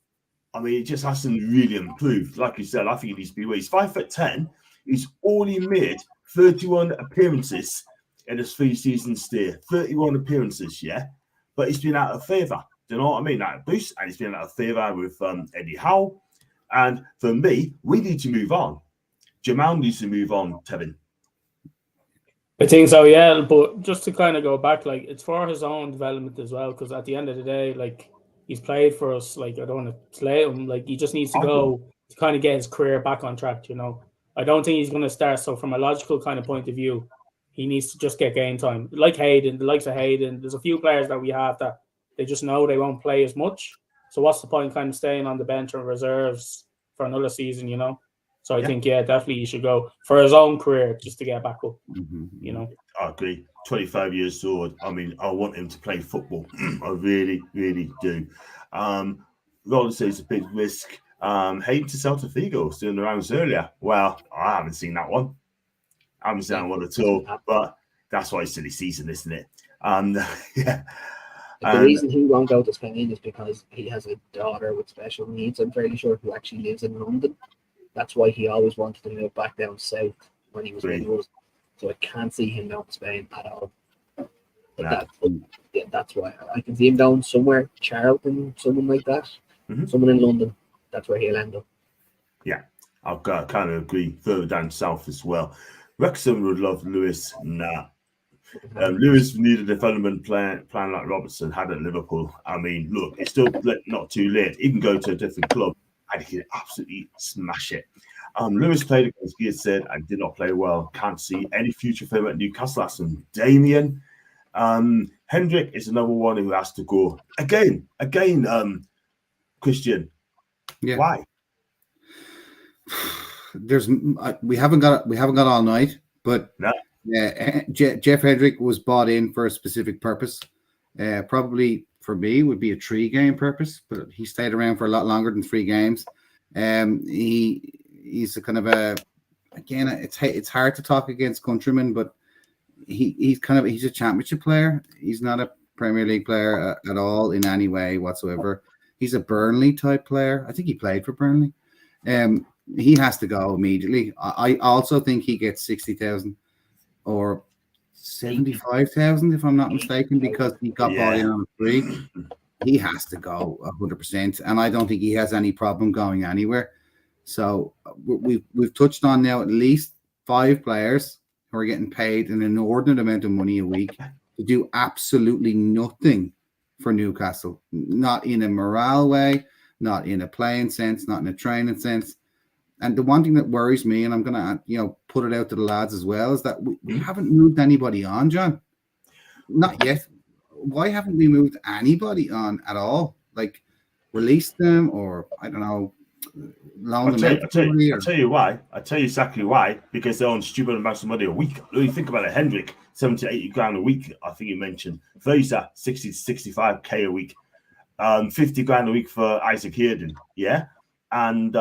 I mean, it just hasn't really improved. Like you said, I think he needs to be aware. He's 5'10". He's only made 31 appearances in his 3 seasons stay. 31 appearances, yeah? But he's been out of favour. Do you know what I mean? Like Boost, and he's been out of favour with Eddie Howe. And for me, we need to move on. Jamal needs to move on, Tevin. I think so, yeah. But just to kind of go back, like, it's for his own development as well, because at the end of the day, like, he's played for us. Like, I don't want to slay him. Like, he just needs to go to kind of get his career back on track, you know. I don't think he's going to start. So from a logical kind of point of view, he needs to just get game time. Like Hayden, the likes of Hayden, there's a few players that we have that they just know they won't play as much. So what's the point kind of staying on the bench or reserves for another season, you know? So I think, yeah, definitely he should go for his own career just to get back up, you know. I agree. 25 years old. I mean, I want him to play football. I really, really do. Roland says it's a big risk. Hayden to Celta Vigo, doing the rounds earlier. Well, I haven't seen that one. I haven't seen that one at all. But that's why it's silly season, isn't it? Yeah. The reason he won't go to Spain is because he has a daughter with special needs, I'm fairly sure, who actually lives in London. That's why he always wanted to move back down south when he was with us. So I can't see him going to Spain at all. But that's why I can see him down somewhere, Charlton, someone like that. Someone in London. That's where he'll end up. Yeah, I'll kind of agree. Further down south as well. Wrexham would love Lewis. Nah. Lewis needed a development plan like Robertson had at Liverpool. I mean, look, it's still not too late. He can go to a different club and he can absolutely smash it. Lewis played against Gateshead and did not play well. Can't see any future for him at Newcastle. That's from Damien. Hendrick is another one who has to go. Again, Christian. Yeah. Why? We haven't got all night, but no. Jeff Hendrick was bought in for a specific purpose. Probably for me would be a 3-game purpose, but he stayed around for a lot longer than 3 games. He's a kind of again, it's hard to talk against countrymen, but he's a championship player. He's not a Premier League player at all in any way whatsoever. He's a Burnley type player. I think he played for Burnley. He has to go immediately. I also think he gets 60,000 or 75,000 if I'm not mistaken, because he got bought in on free. He has to go 100%, and I don't think he has any problem going anywhere. So we've touched on now at least 5 players who are getting paid an inordinate amount of money a week to do absolutely nothing for Newcastle, not in a morale way, not in a playing sense, not in a training sense. And the one thing that worries me, and I'm going to put it out to the lads as well, is that we haven't moved anybody on, John. Not yet. Why haven't we moved anybody on at all? Like, release them, or I don't know, loan them out. I'll tell you why. I'll tell you exactly why. Because they're on stupid amounts of money a week. When you think about it, Hendrick, 70 to 80 grand a week, I think you mentioned. Fraser, 60 to 65k a week. 50 grand a week for Isaac Hayden, yeah? And,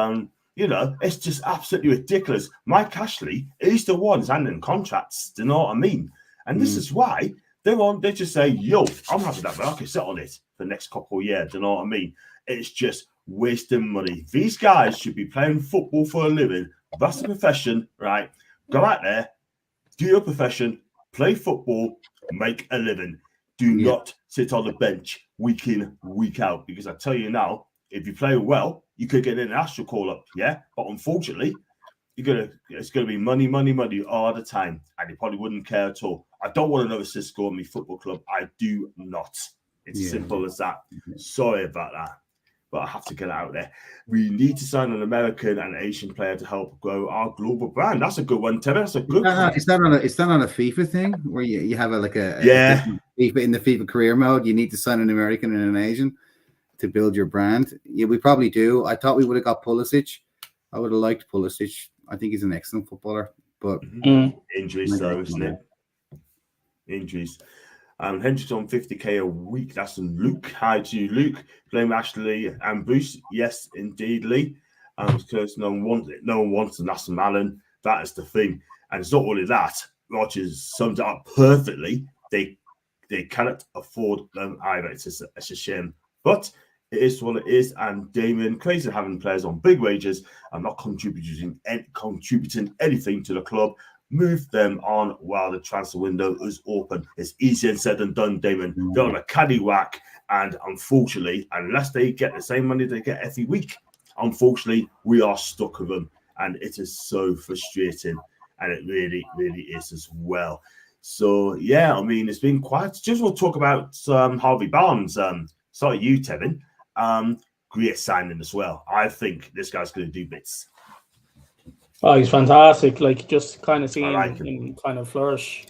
you know, it's just absolutely ridiculous. Mike Ashley is the one handling contracts, do you know what I mean? And this is why they just say, yo, I'm having that, but I can sit on it for the next couple of years, do you know what I mean? It's just wasting money. These guys should be playing football for a living. That's a profession, right? Go out there, do your profession, play football, make a living. Do not sit on the bench week in, week out. Because I tell you now, if you play well, you could get an astral call up, yeah? But unfortunately, it's gonna be money all the time. And you probably wouldn't care at all. I don't want another Cisco on my football club. I do not. It's simple as that. Sorry about that. But I have to get it out there. We need to sign an American and Asian player to help grow our global brand. That's a good one, Tevin. That's a good one. It's not on a FIFA thing where you have a FIFA in the FIFA career mode. You need to sign an American and an Asian to build your brand. Yeah, we probably do. I thought we would have got Pulisic. I would have liked Pulisic. I think he's an excellent footballer. But injuries, though, isn't it? Injuries. Hendricks on 50k a week. That's from Luke. Hi to you, Luke. Blame Ashley and Bruce. Yes, indeed, Lee. Because no one wants them. That's from Alan. That is the thing. And it's not only that. Rogers summed it up perfectly. They cannot afford them either. It's a shame. But it is what it is. And Damien, crazy having players on big wages and not contributing anything to the club. Move them on while the transfer window is open. It's easier said than done, Damon. They're on a caddy whack, and unfortunately, unless they get the same money they get every week, unfortunately, we are stuck with them, and it is so frustrating, and it really, really is as well. So, yeah, I mean, it's been quite. Just we'll talk about Harvey Barnes. Sorry, you, Tevin. Great signing as well. I think this guy's going to do bits. Oh, he's fantastic. Like, just kind of seeing him kind of flourish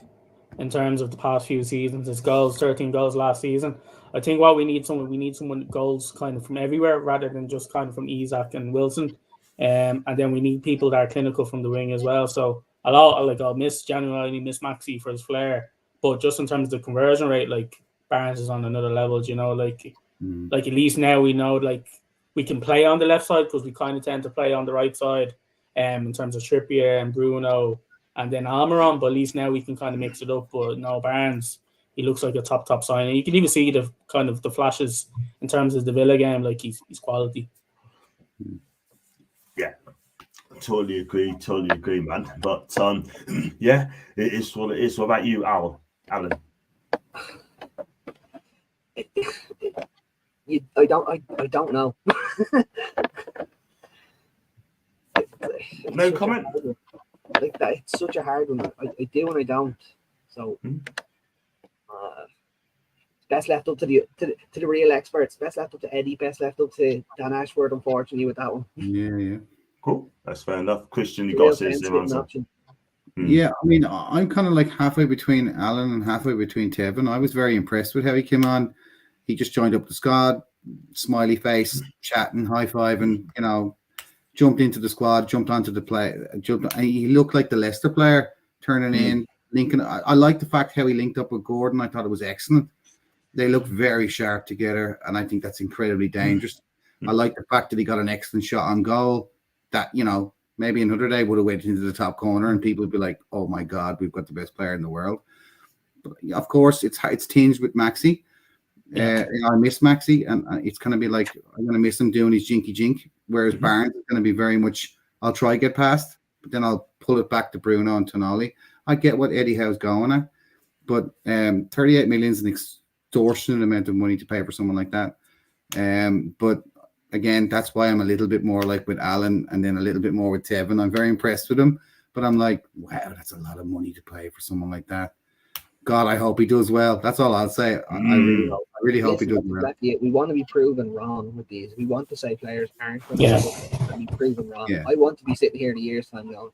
in terms of the past few seasons. His goals, 13 goals last season. I think what we need someone goals kind of from everywhere rather than just kind of from Isak and Wilson. And then we need people that are clinical from the wing as well. So I'll genuinely miss Maxi for his flair. But just in terms of the conversion rate, like Barnes is on another level, you know, like at least now we know like we can play on the left side because we kind of tend to play on the right side. In terms of Trippier and Bruno and then Almiron, but at least now we can kind of mix it up. But no, Barnes, he looks like a top signing. You can even see the kind of the flashes in terms of the Villa game, like he's quality. Yeah, totally agree, man. But yeah, it is what it is. What about you, Alan? I don't know. No comment. Like that, it's such a hard one. I do and I don't. So best left up to the real experts. Best left up to Eddie. Best left up to Dan Ashford. Unfortunately, with that one. Yeah. Cool. That's fair enough. Christian, you got to say the answer. Yeah, I mean, I'm kind of like halfway between Alan and halfway between Tevin. I was very impressed with how he came on. He just joined up the squad, smiley face, chatting, high fiving, you know. Jumped into the squad, jumped onto the play, he looked like the Leicester player, turning in, linking. I like the fact how he linked up with Gordon. I thought it was excellent. They looked very sharp together, and I think that's incredibly dangerous. I like the fact that he got an excellent shot on goal that, you know, maybe another day would have went into the top corner and people would be like, oh my God, we've got the best player in the world. But of course, it's tinged with Maxi. I miss Maxi, and it's going to be like, I'm going to miss him doing his jinky jink. Whereas Barnes is going to be very much, I'll try get past, but then I'll pull it back to Bruno and Tonali. I get what Eddie Howe's going at, but 38 million is an extortionate amount of money to pay for someone like that. But again, that's why I'm a little bit more like with Alan and then a little bit more with Tevin. I'm very impressed with him, but I'm like, wow, that's a lot of money to pay for someone like that. God, I hope he does well. That's all I'll say. I really hope he does well. Exactly. We want to be proven wrong with these. We want to say players aren't going to be proven wrong. Yeah. I want to be sitting here in a year's time going,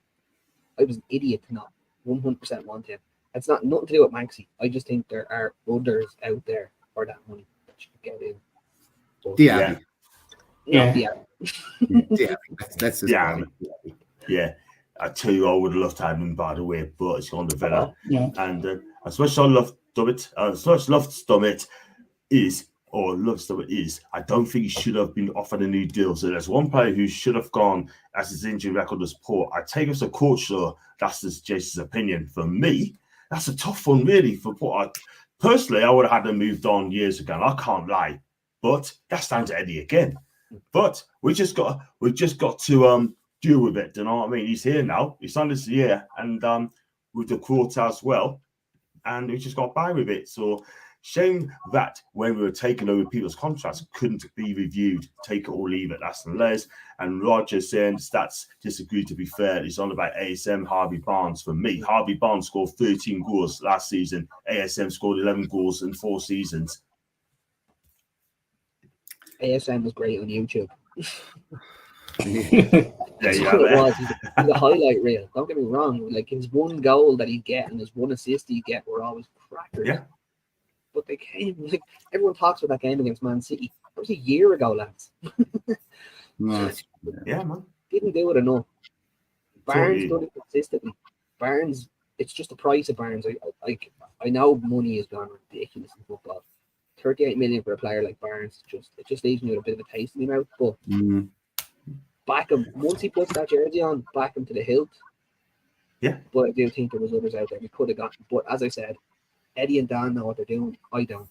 I was an idiot to not 100% want him. It's not nothing to do with Maxi. I just think there are others out there for that money that you could get in. But, That's just yeah. I tell you, I would love to have him, by the way, but it's on the Villa. And as much as I love Dummett, is or looks though it is, I don't think he should have been offered a new deal. So there's one player who should have gone as his injury record was poor. I take it as a coach, though. That's just Jason's opinion. For me, that's a tough one, really. For what personally, I would have had him moved on years ago. I can't lie, but that's down to Eddie again. But we just got to deal with it. You know what I mean? He's here now. He's on this year, and with the quota as well, and we just got by with it. So. Shame that when we were taking over people's contracts, couldn't be reviewed. Take it or leave it. That's Les. And Roger saying stats disagree, to be fair. It's on about ASM Harvey Barnes for me. Harvey Barnes scored 13 goals last season. ASM scored 11 goals in 4 seasons. ASM was great on YouTube. Yeah, He's a highlight reel. Don't get me wrong. Like his one goal that he'd get and his one assist he'd get were always crackers. Yeah. But they came, like, everyone talks about that game against Man City. That was a year ago, lads. Yeah, man. Didn't do it enough. Barnes Totally. done it consistently. Barnes, it's just the price of Barnes. I know money has gone ridiculous in football. 38 million for a player like Barnes, it just leaves me with a bit of a taste in my mouth. But back him, once he puts that jersey on, back him to the hilt. Yeah. But I do think there was others out there we could have gotten. But as I said, Eddie and Dan know what they're doing. I don't.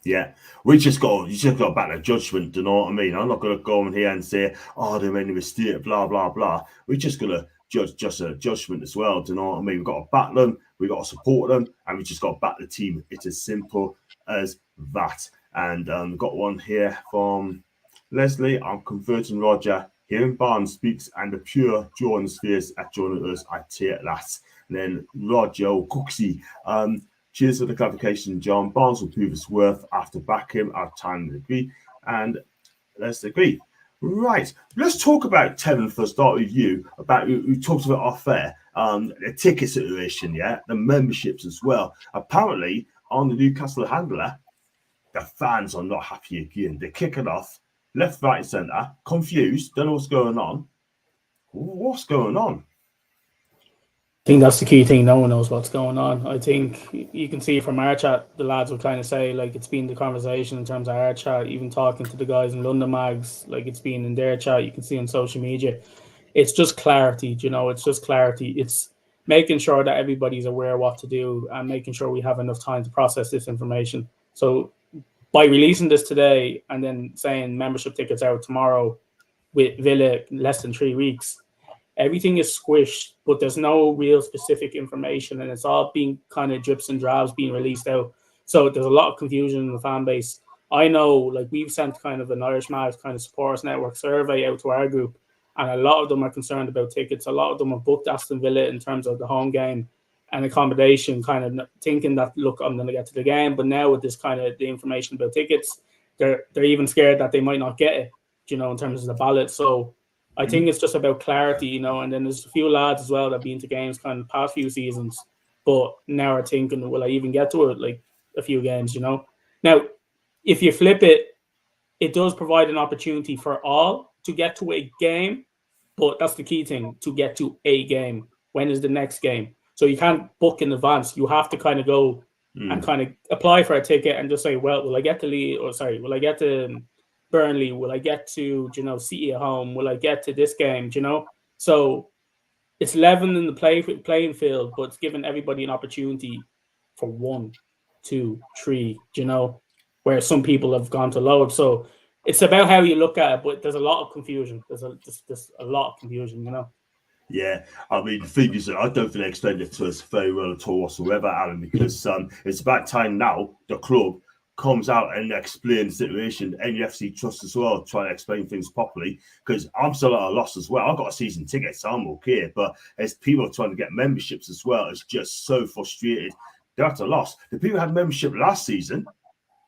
Yeah, you just got back to judgment. Do you know what I mean? I'm not going to go in here and say, "Oh, they made a mistake," blah blah blah. We just got to judge a judgment as well. Do you know what I mean? We've got to back them, we got to support them, and we just got to back the team. It's as simple as that. And we've got one here from Leslie. I'm converting Roger. Hearing Barnes speaks and the pure Jordan's face at joining us, I take that. And then Roger Cooksey. Cheers for the clarification, John. Barnes will prove his worth after back him. Our time to agree. And let's agree. Right. Let's talk about Tevin for a start with you. About you talked about off air, the ticket situation, yeah, the memberships as well. Apparently, on the Newcastle handler, the fans are not happy again. They're kicking off left, right, and centre, confused, don't know what's going on. What's going on? I think that's the key thing. No one knows what's going on. I think you can see from our chat, the lads will kind of say, like, it's been the conversation in terms of our chat, even talking to the guys in London Mags, like it's been in their chat, you can see on social media. It's just clarity, it's just clarity. It's making sure that everybody's aware of what to do and making sure we have enough time to process this information. So by releasing this today and then saying membership tickets out tomorrow with Villa less than 3 weeks, everything is squished, but there's no real specific information, and it's all being kind of drips and drabs being released out. So there's a lot of confusion in the fan base. I know, like, we've sent kind of an Irish Mags kind of supporters network survey out to our group, and a lot of them are concerned about tickets. A lot of them have booked Aston Villa in terms of the home game and accommodation, kind of thinking that, look, I'm going to get to the game. But now with this kind of the information about tickets, they're even scared that they might not get it, in terms of the ballot. So I think it's just about clarity, and then there's a few lads as well that have been to games kind of past few seasons, but now are thinking, will I even get to it, like a few games, Now, if you flip it, it does provide an opportunity for all to get to a game, but that's the key thing, to get to a game. When is the next game? So you can't book in advance. You have to kind of go and kind of apply for a ticket and just say, well, will I get to Leeds, will I get to Burnley? Will I get to, City at home? Will I get to this game? So it's leveling the playing field, but it's giving everybody an opportunity for 1, 2, 3, where some people have gone to load. So it's about how you look at it, but there's a lot of confusion. There's a lot of confusion, Yeah, I mean, the thing is that I don't think they explained it to us very well at all whatsoever, Alan, because it's about time now the club comes out and explains the situation. NUFC Trust as well, trying to explain things properly, because I'm still at a loss as well. I've got a season ticket, so I'm okay. But as people trying to get memberships as well, it's just so frustrated. They're at a loss. The people who had membership last season,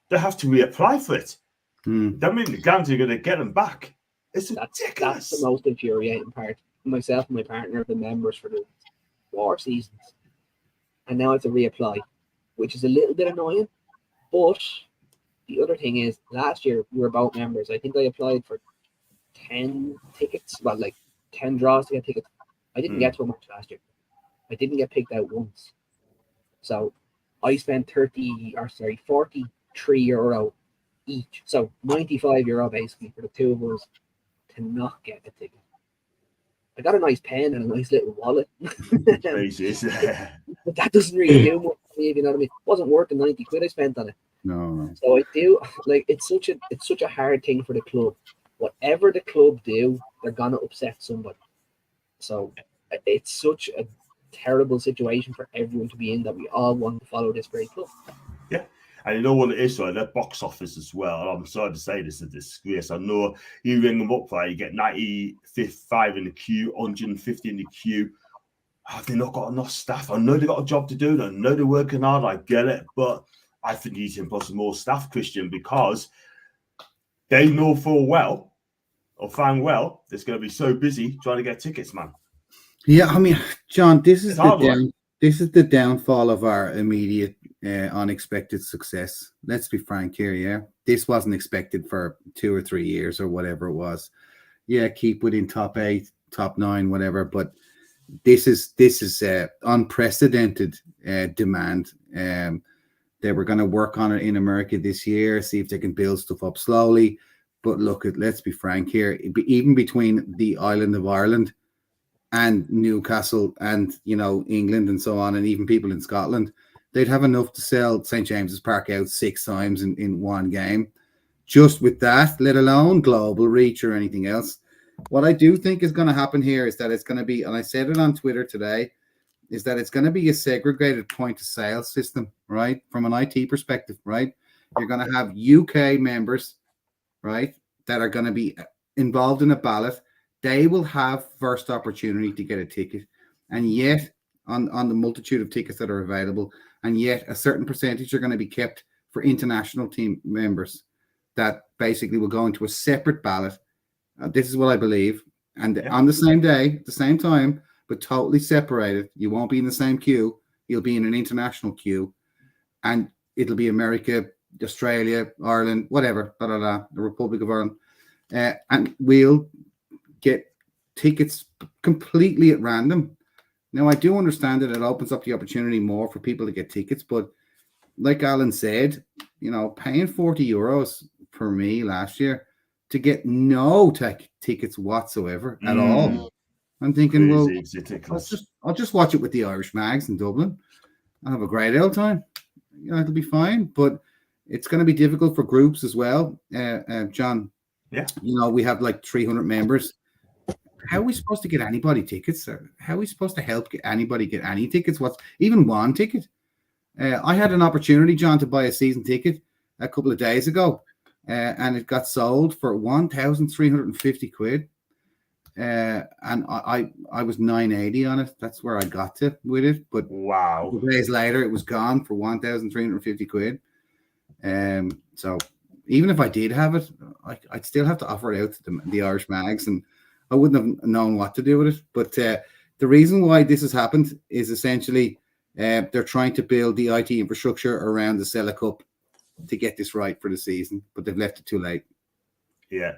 they have to reapply for it. That means the guarantee you're going to get them back. It's ridiculous. That's the most infuriating part. Myself and my partner have been members for the 4 seasons, and now I have to reapply, which is a little bit annoying. But the other thing is, last year we were both members. I think I applied for 10 tickets, 10 draws to get tickets. I didn't get to a match last year. I didn't get picked out once. So I spent €43 each each. So €95 basically for the two of us to not get a ticket. I got a nice pen and a nice little wallet. Basis. But that doesn't really do much for me, if you know what I mean. It wasn't worth the 90 quid I spent on it. No. So I do like it's such a hard thing for the club. Whatever the club do, they're gonna upset somebody. So it's such a terrible situation for everyone to be in that we all want to follow this great club. Yeah. And you know what it is, right? Their box office as well. I'm sorry to say this is a disgrace. I know you ring them up, right? You get 95 in the queue, 150 in the queue. Have they not got enough staff? I know they've got a job to do. I know they're working hard. I get it. But I think you need to impose some more staff, Christian, because they know full well, or found well, it's going to be so busy trying to get tickets, man. Yeah, I mean, John, this is It's the downfall of our immediate unexpected success. Let's be frank here, yeah. This wasn't expected for 2 or 3 years or whatever it was. Yeah, keep within top 8, top 9, whatever. But this is unprecedented demand. They were going to work on it in America this year, see if they can build stuff up slowly. But look, let's be frank here. Even between the island of Ireland and Newcastle and, you know, England and so on, and even people in Scotland, they'd have enough to sell St. James's Park out 6 times in one game. Just with that, let alone global reach or anything else. What I do think is going to happen here is that it's going to be, and I said it on Twitter today, is that it's going to be a segregated point of sale system, right? From an IT perspective, right? You're going to have UK members, right, that are going to be involved in a ballot. They will have first opportunity to get a ticket. And yet, on the multitude of tickets that are available, and yet a certain percentage are going to be kept for international team members that basically will go into a separate ballot. This is what I believe. And on the same day, at the same time, but totally separated. You won't be in the same queue. You'll be in an international queue. And it'll be America, Australia, Ireland, whatever, the Republic of Ireland. And we'll get tickets completely at random. Now, I do understand that it opens up the opportunity more for people to get tickets, but like Alan said, you know, paying €40 for me last year to get no tickets whatsoever at all. I'm thinking, I'll just watch it with the Irish Mags in Dublin. I'll have a great old time. You know, it'll be fine, but it's going to be difficult for groups as well. John, yeah, you know, we have like 300 members. How are we supposed to get anybody tickets? How are we supposed to help anybody get any tickets? What's even one ticket? I had an opportunity, John, to buy a season ticket a couple of days ago, and it got sold for 1,350 quid. And I was 980 on it. That's where I got to with it. But wow, 2 days later, it was gone for 1,350 quid. So even if I did have it, I'd still have to offer it out to the Irish Mags, and I wouldn't have known what to do with it. But the reason why this has happened is essentially they're trying to build the IT infrastructure around the Sella Cup to get this right for the season, but they've left it too late. Yeah,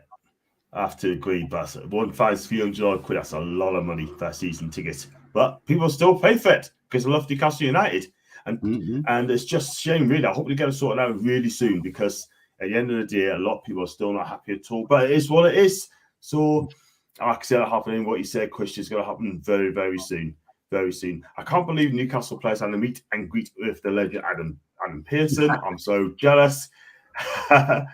I have to agree. But 1,300 quid, that's a lot of money for a season ticket. But people still pay for it because they love Newcastle United. And it's just a shame, really. I hope they get it sorted out really soon, because at the end of the day, a lot of people are still not happy at all. But it is what it is. So, like I said, happening, what you said, Christian, is going to happen very, very soon. Very soon. I can't believe Newcastle players had a meet and greet with the legend Adam Pearson. I'm so jealous. I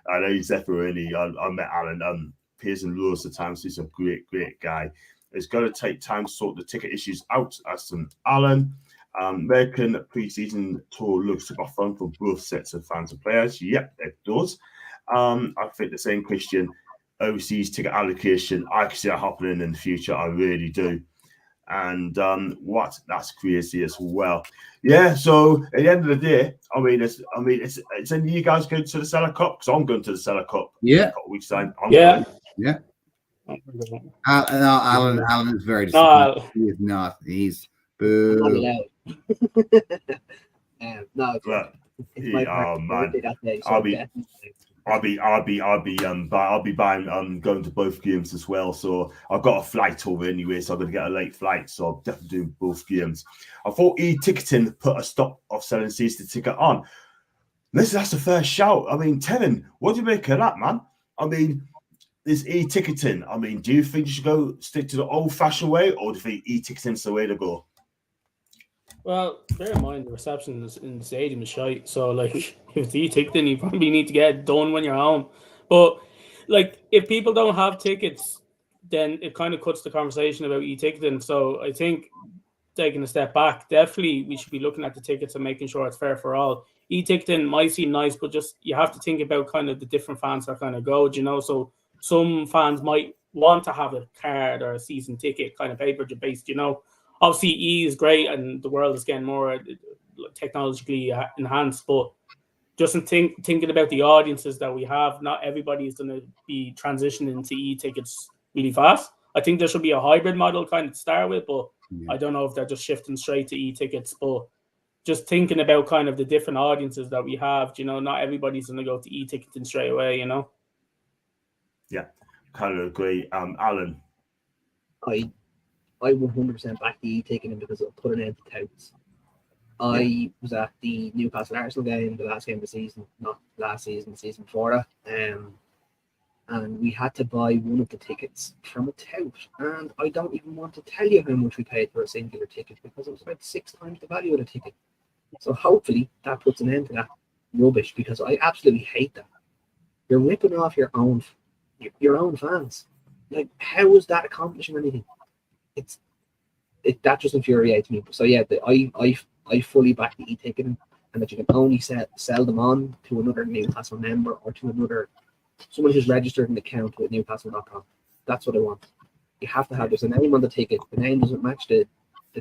know he's definitely. I met Alan Pearson loads of times. He's a great, great guy. It's going to take time to sort the ticket issues out. As Alan, American pre-season tour looks to go fun for both sets of fans and players. Yep, it does. I think the same, Christian. Overseas ticket allocation, I can see that happening in the future. I really do. And that's crazy as well. Yeah. So at the end of the day, it's in you guys going to the Sella Cup, because I'm going to the Sella Cup. Yeah. Week time. Yeah. Alan is very disappointed. He is not. He's boo. No. It's my birthday that day, so I'll be buying going to both games as well. So I've got a flight over anyway, so I'm gonna get a late flight. So I'm definitely doing both games. I thought e-ticketing put a stop of selling season ticket on. Listen, that's the first shout. I mean, Tevin, what do you make of that, man? I mean, this e-ticketing. I mean, do you think you should go stick to the old-fashioned way, or do you think e-ticketing's the way to go? Well, bear in mind the reception in the stadium is shite. So like, if it's e-ticketing, you probably need to get it done when you're home. But like, if people don't have tickets, then it kind of cuts the conversation about e-ticketing. So I think, taking a step back, definitely we should be looking at the tickets and making sure it's fair for all. E-ticketing might seem nice, but just you have to think about kind of the different fans that kind of go, you know. So some fans might want to have a card or a season ticket kind of paper-based, you know. Obviously, E is great and the world is getting more technologically enhanced, but just in thinking about the audiences that we have, not everybody is going to be transitioning to e-tickets really fast. I think there should be a hybrid model kind of to start with, but I don't know if they're just shifting straight to e-tickets. But just thinking about kind of the different audiences that we have, you know, not everybody's going to go to e-ticketing straight away, you know. Yeah, kind of agree. Alan? I 100% back the e-ticketing because it'll put an end to touts. I was at the Newcastle Arsenal game, the last game of the season, not last season, the season before that. And we had to buy one of the tickets from a tout. And I don't even want to tell you how much we paid for a singular ticket because it was about 6 times the value of the ticket. So hopefully that puts an end to that rubbish because I absolutely hate that. You're ripping off your own fans. Like, how is that accomplishing anything? That just infuriates me. So yeah, I fully back the e-ticketing, and that you can only sell them on to another Newcastle member or to someone who's registered an account with Newcastle.com. That's what I want. You have to have, there's a name on the ticket. The name doesn't match the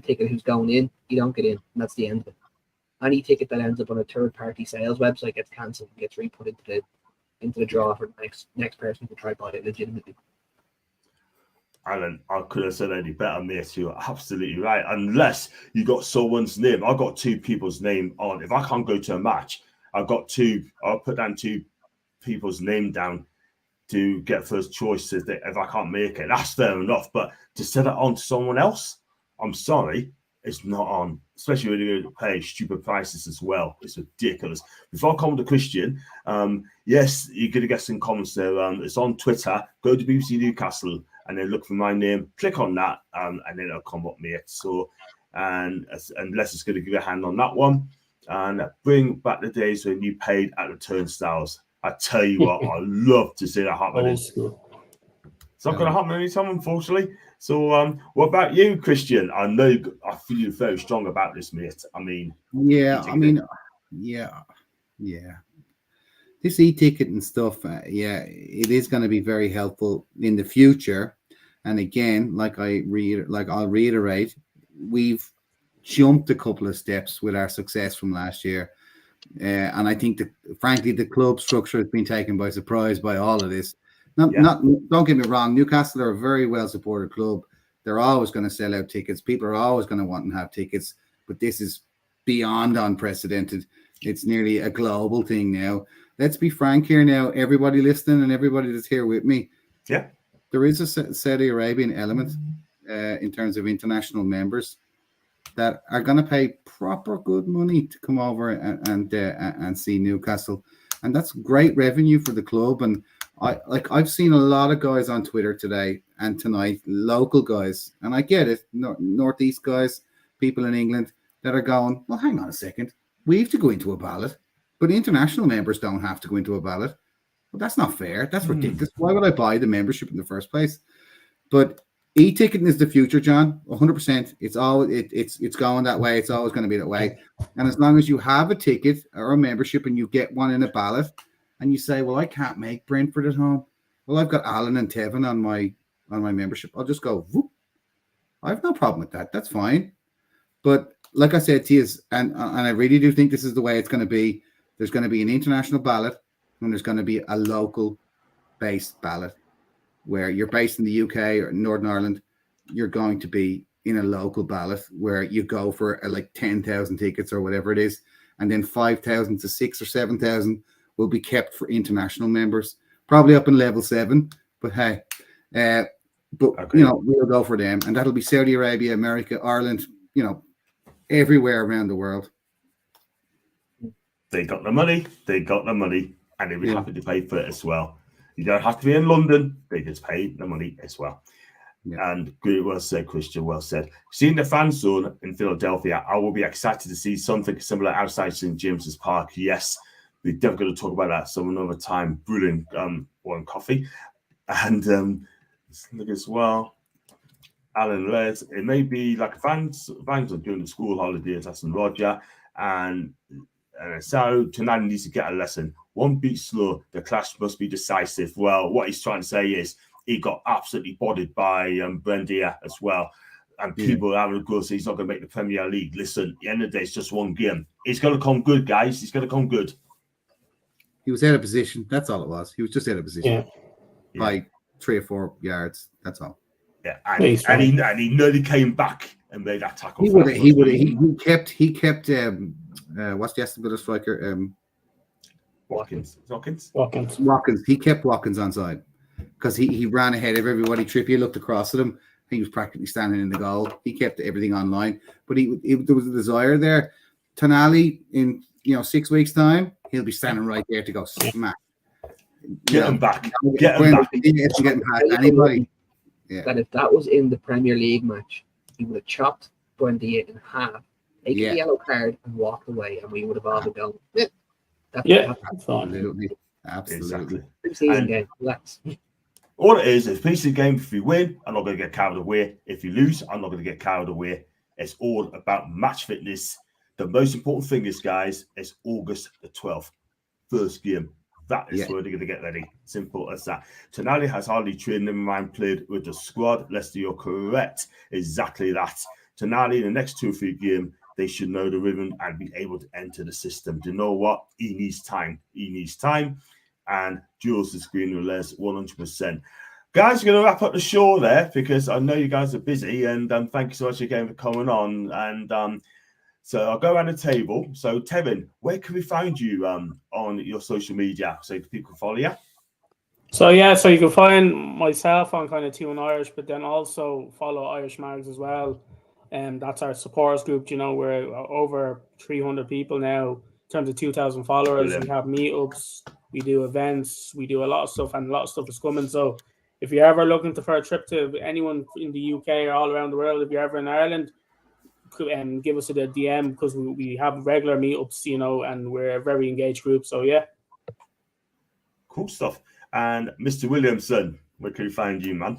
ticket who's going in, you don't get in, and that's the end of it. Any ticket that ends up on a third-party sales website gets cancelled and gets re-put into the draw for the next person to try buy it legitimately. Alan, I could have said any better, mate. You're absolutely right. Unless you got someone's name. I got 2 people's name on. If I can't go to a match, I'll put down 2 people's name down to get first choices. If I can't make it, that's fair enough. But to set it on to someone else, I'm sorry, it's not on. Especially when you're going to pay stupid prices as well. It's ridiculous. Before I come to Christian, yes, you're going to get some comments there. It's on Twitter. Go to BBC Newcastle and then look for my name. Click on that, and then it'll come up, mate. So, and Les is going to give you a hand on that one. And bring back the days when you paid at the turnstiles. I tell you what, I love to see that happen. It's not going to happen anytime, unfortunately. So, what about you, Christian? I feel you're very strong about this, mate. I mean, This e-ticket and stuff, it is going to be very helpful in the future. And again, I'll reiterate, we've jumped a couple of steps with our success from last year. And I think that, frankly, the club structure has been taken by surprise by all of this. Don't get me wrong, Newcastle are a very well-supported club. They're always going to sell out tickets. People are always going to want to have tickets. But this is beyond unprecedented. It's nearly a global thing now. Let's be frank here now. Everybody listening and everybody that's here with me. Yeah. There is a Saudi Arabian element in terms of international members that are going to pay proper good money to come over and see Newcastle. And that's great revenue for the club. And I've seen a lot of guys on Twitter today and tonight, local guys, and I get it, Northeast guys, people in England that are going, well, hang on a second. We have to go into a ballot, but international members don't have to go into a ballot. Well, that's not fair. That's ridiculous. Why would I buy the membership in the first place? But e-ticketing is the future, John. 100%. It's going that way. It's always going to be that way. And as long as you have a ticket or a membership and you get one in a ballot, and you say, well, I can't make Brentford at home. Well, I've got Alan and Tevin on my membership. I'll just go, whoop. I have no problem with that. That's fine. But like I said to you, and I really do think this is the way it's going to be. There's going to be an international ballot, and there's going to be a local-based ballot where you're based in the UK or Northern Ireland. You're going to be in a local ballot where you go for like 10,000 tickets or whatever it is, and then 5,000 to 6,000 or 7,000 will be kept for international members, probably up in level 7. But hey, we'll go for them, and that'll be Saudi Arabia, America, Ireland, everywhere around the world. They got the money, and they'll be happy to pay for it as well. You don't have to be in London, they just pay the money as well. Yeah. And good, well said, Christian, well said. Seeing the fan zone in Philadelphia, I will be excited to see something similar outside St. James's Park. Yes, we're definitely going to talk about that some another time. Brilliant one coffee. And look as well. Alan Les, it may be like fans are during the school holidays, that's in Roger. And so tonight needs to get a lesson. One beat slow, the clash must be decisive. Well, what he's trying to say is he got absolutely bodied by Brendia as well. And people having a go say he's not going to make the Premier League. Listen, at the end of the day, it's just one game. He's going to come good, guys. He's going to come good. He was out of position. That's all it was. He was just out of position by 3 or 4 yards. That's all. Yeah, and he nearly came back and made that tackle. He kept what's the Aston Villa striker? Watkins. He kept Watkins onside because he ran ahead of everybody. Trippier looked across at him. He was practically standing in the goal. He kept everything online, but there was a desire there. Tonali in 6 weeks' time, he'll be standing right there to go smack. Get him back. To get him past anybody. Yeah. That if that was in the Premier League match, he would have chopped Buendia in half, taken the yellow card, and walked away, and we would have all been going. Absolutely. Exactly. Season game. Relax. All it is preseason game. If you win, I'm not going to get carried away. If you lose, I'm not going to get carried away. It's all about match fitness. The most important thing is, guys, it's August the 12th, first game. That is where they're going to get ready. Simple as that. Tonali has hardly trained, never mind played with the squad. Lester, you're correct. Exactly that. Tonali, in the next 2 or 3 games, they should know the rhythm and be able to enter the system. Do you know what? He needs time. And Jules is agreeing with Les 100%. Guys, we're going to wrap up the show there because I know you guys are busy. And thank you so much again for coming on. And so I'll go around the table. So, Tevin, where can we find you on your social media so people can follow you? So you can find myself on kind of Toon Irish, but then also follow Irish Mags as well. And that's our supporters group. We're over 300 people now in terms of 2,000 followers. Brilliant. We have meetups, we do events, we do a lot of stuff, and a lot of stuff is coming. So if you're ever looking for a trip to anyone in the UK or all around the world, if you're ever in Ireland, give us a DM because we have regular meetups, and we're a very engaged group. So cool stuff. And Mr. Williamson, where can we find you, man?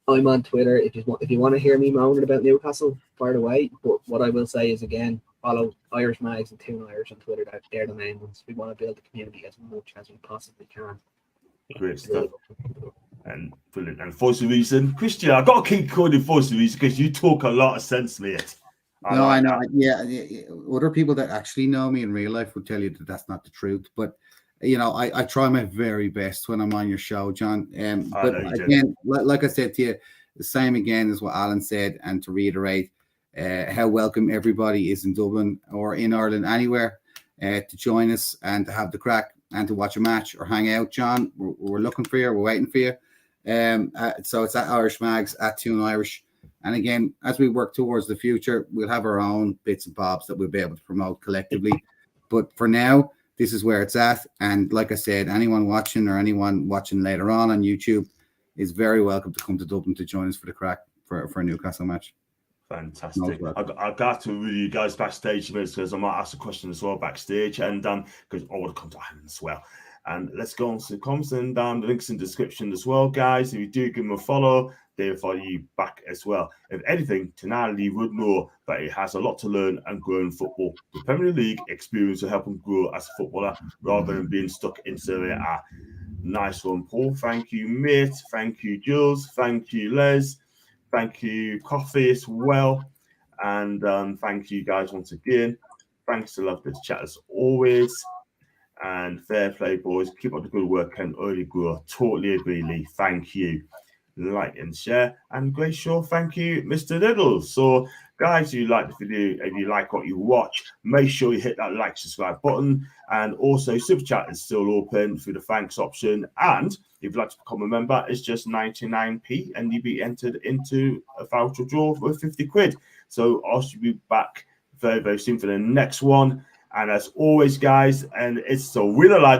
I'm on Twitter. If you want to hear me moaning about Newcastle, fire away. But what I will say is, again, follow Irish Mags and Toon Irish on Twitter. They're the main ones. We want to build the community as much as we possibly can. Great stuff. And brilliant. And Voice of Reason, Christian, I've got to keep calling Voice of Reason because you talk a lot of sense, mate. I know. Yeah, other people that actually know me in real life would tell you that that's not the truth. But I try my very best when I'm on your show, John. But again, like I said to you, the same again as what Alan said, and to reiterate how welcome everybody is in Dublin or in Ireland anywhere to join us and to have the crack and to watch a match or hang out, John. We're looking for you. We're waiting for you. So it's at Irish Mags, at Toon Irish. And again, as we work towards the future, we'll have our own bits and bobs that we'll be able to promote collectively. But for now, this is where it's at. And like I said, anyone watching or anyone watching later on YouTube is very welcome to come to Dublin to join us for the crack for a Newcastle match. Fantastic. I got to with you guys backstage because I might ask a question as well backstage, and because I want to come to Ireland as well. And let's go on to the comments and the links in the description as well, guys. If you do give them a follow, they'll follow you back as well. If anything, Tonali would know that he has a lot to learn and grow in football. The Premier League experience will help him grow as a footballer rather than being stuck in Serie A. Nice one, Paul. Thank you, mate. Thank you, Jules. Thank you, Les. Thank you, Coffee, as well. And thank you, guys, once again. Thanks to Love This Chat as always. And fair play, boys. Keep up the good work and early grow. Totally agree, Lee. Thank you. Like and share. And great show. Thank you, Mr. Diddles. So, guys, if you like the video, if you like what you watch, make sure you hit that like, subscribe button. And also, Super Chat is still open through the thanks option. And if you'd like to become a member, it's just 99p and you'll be entered into a voucher draw for 50 quid. So, I should be back very, very soon for the next one. And as always, guys, and it's a winner, lads.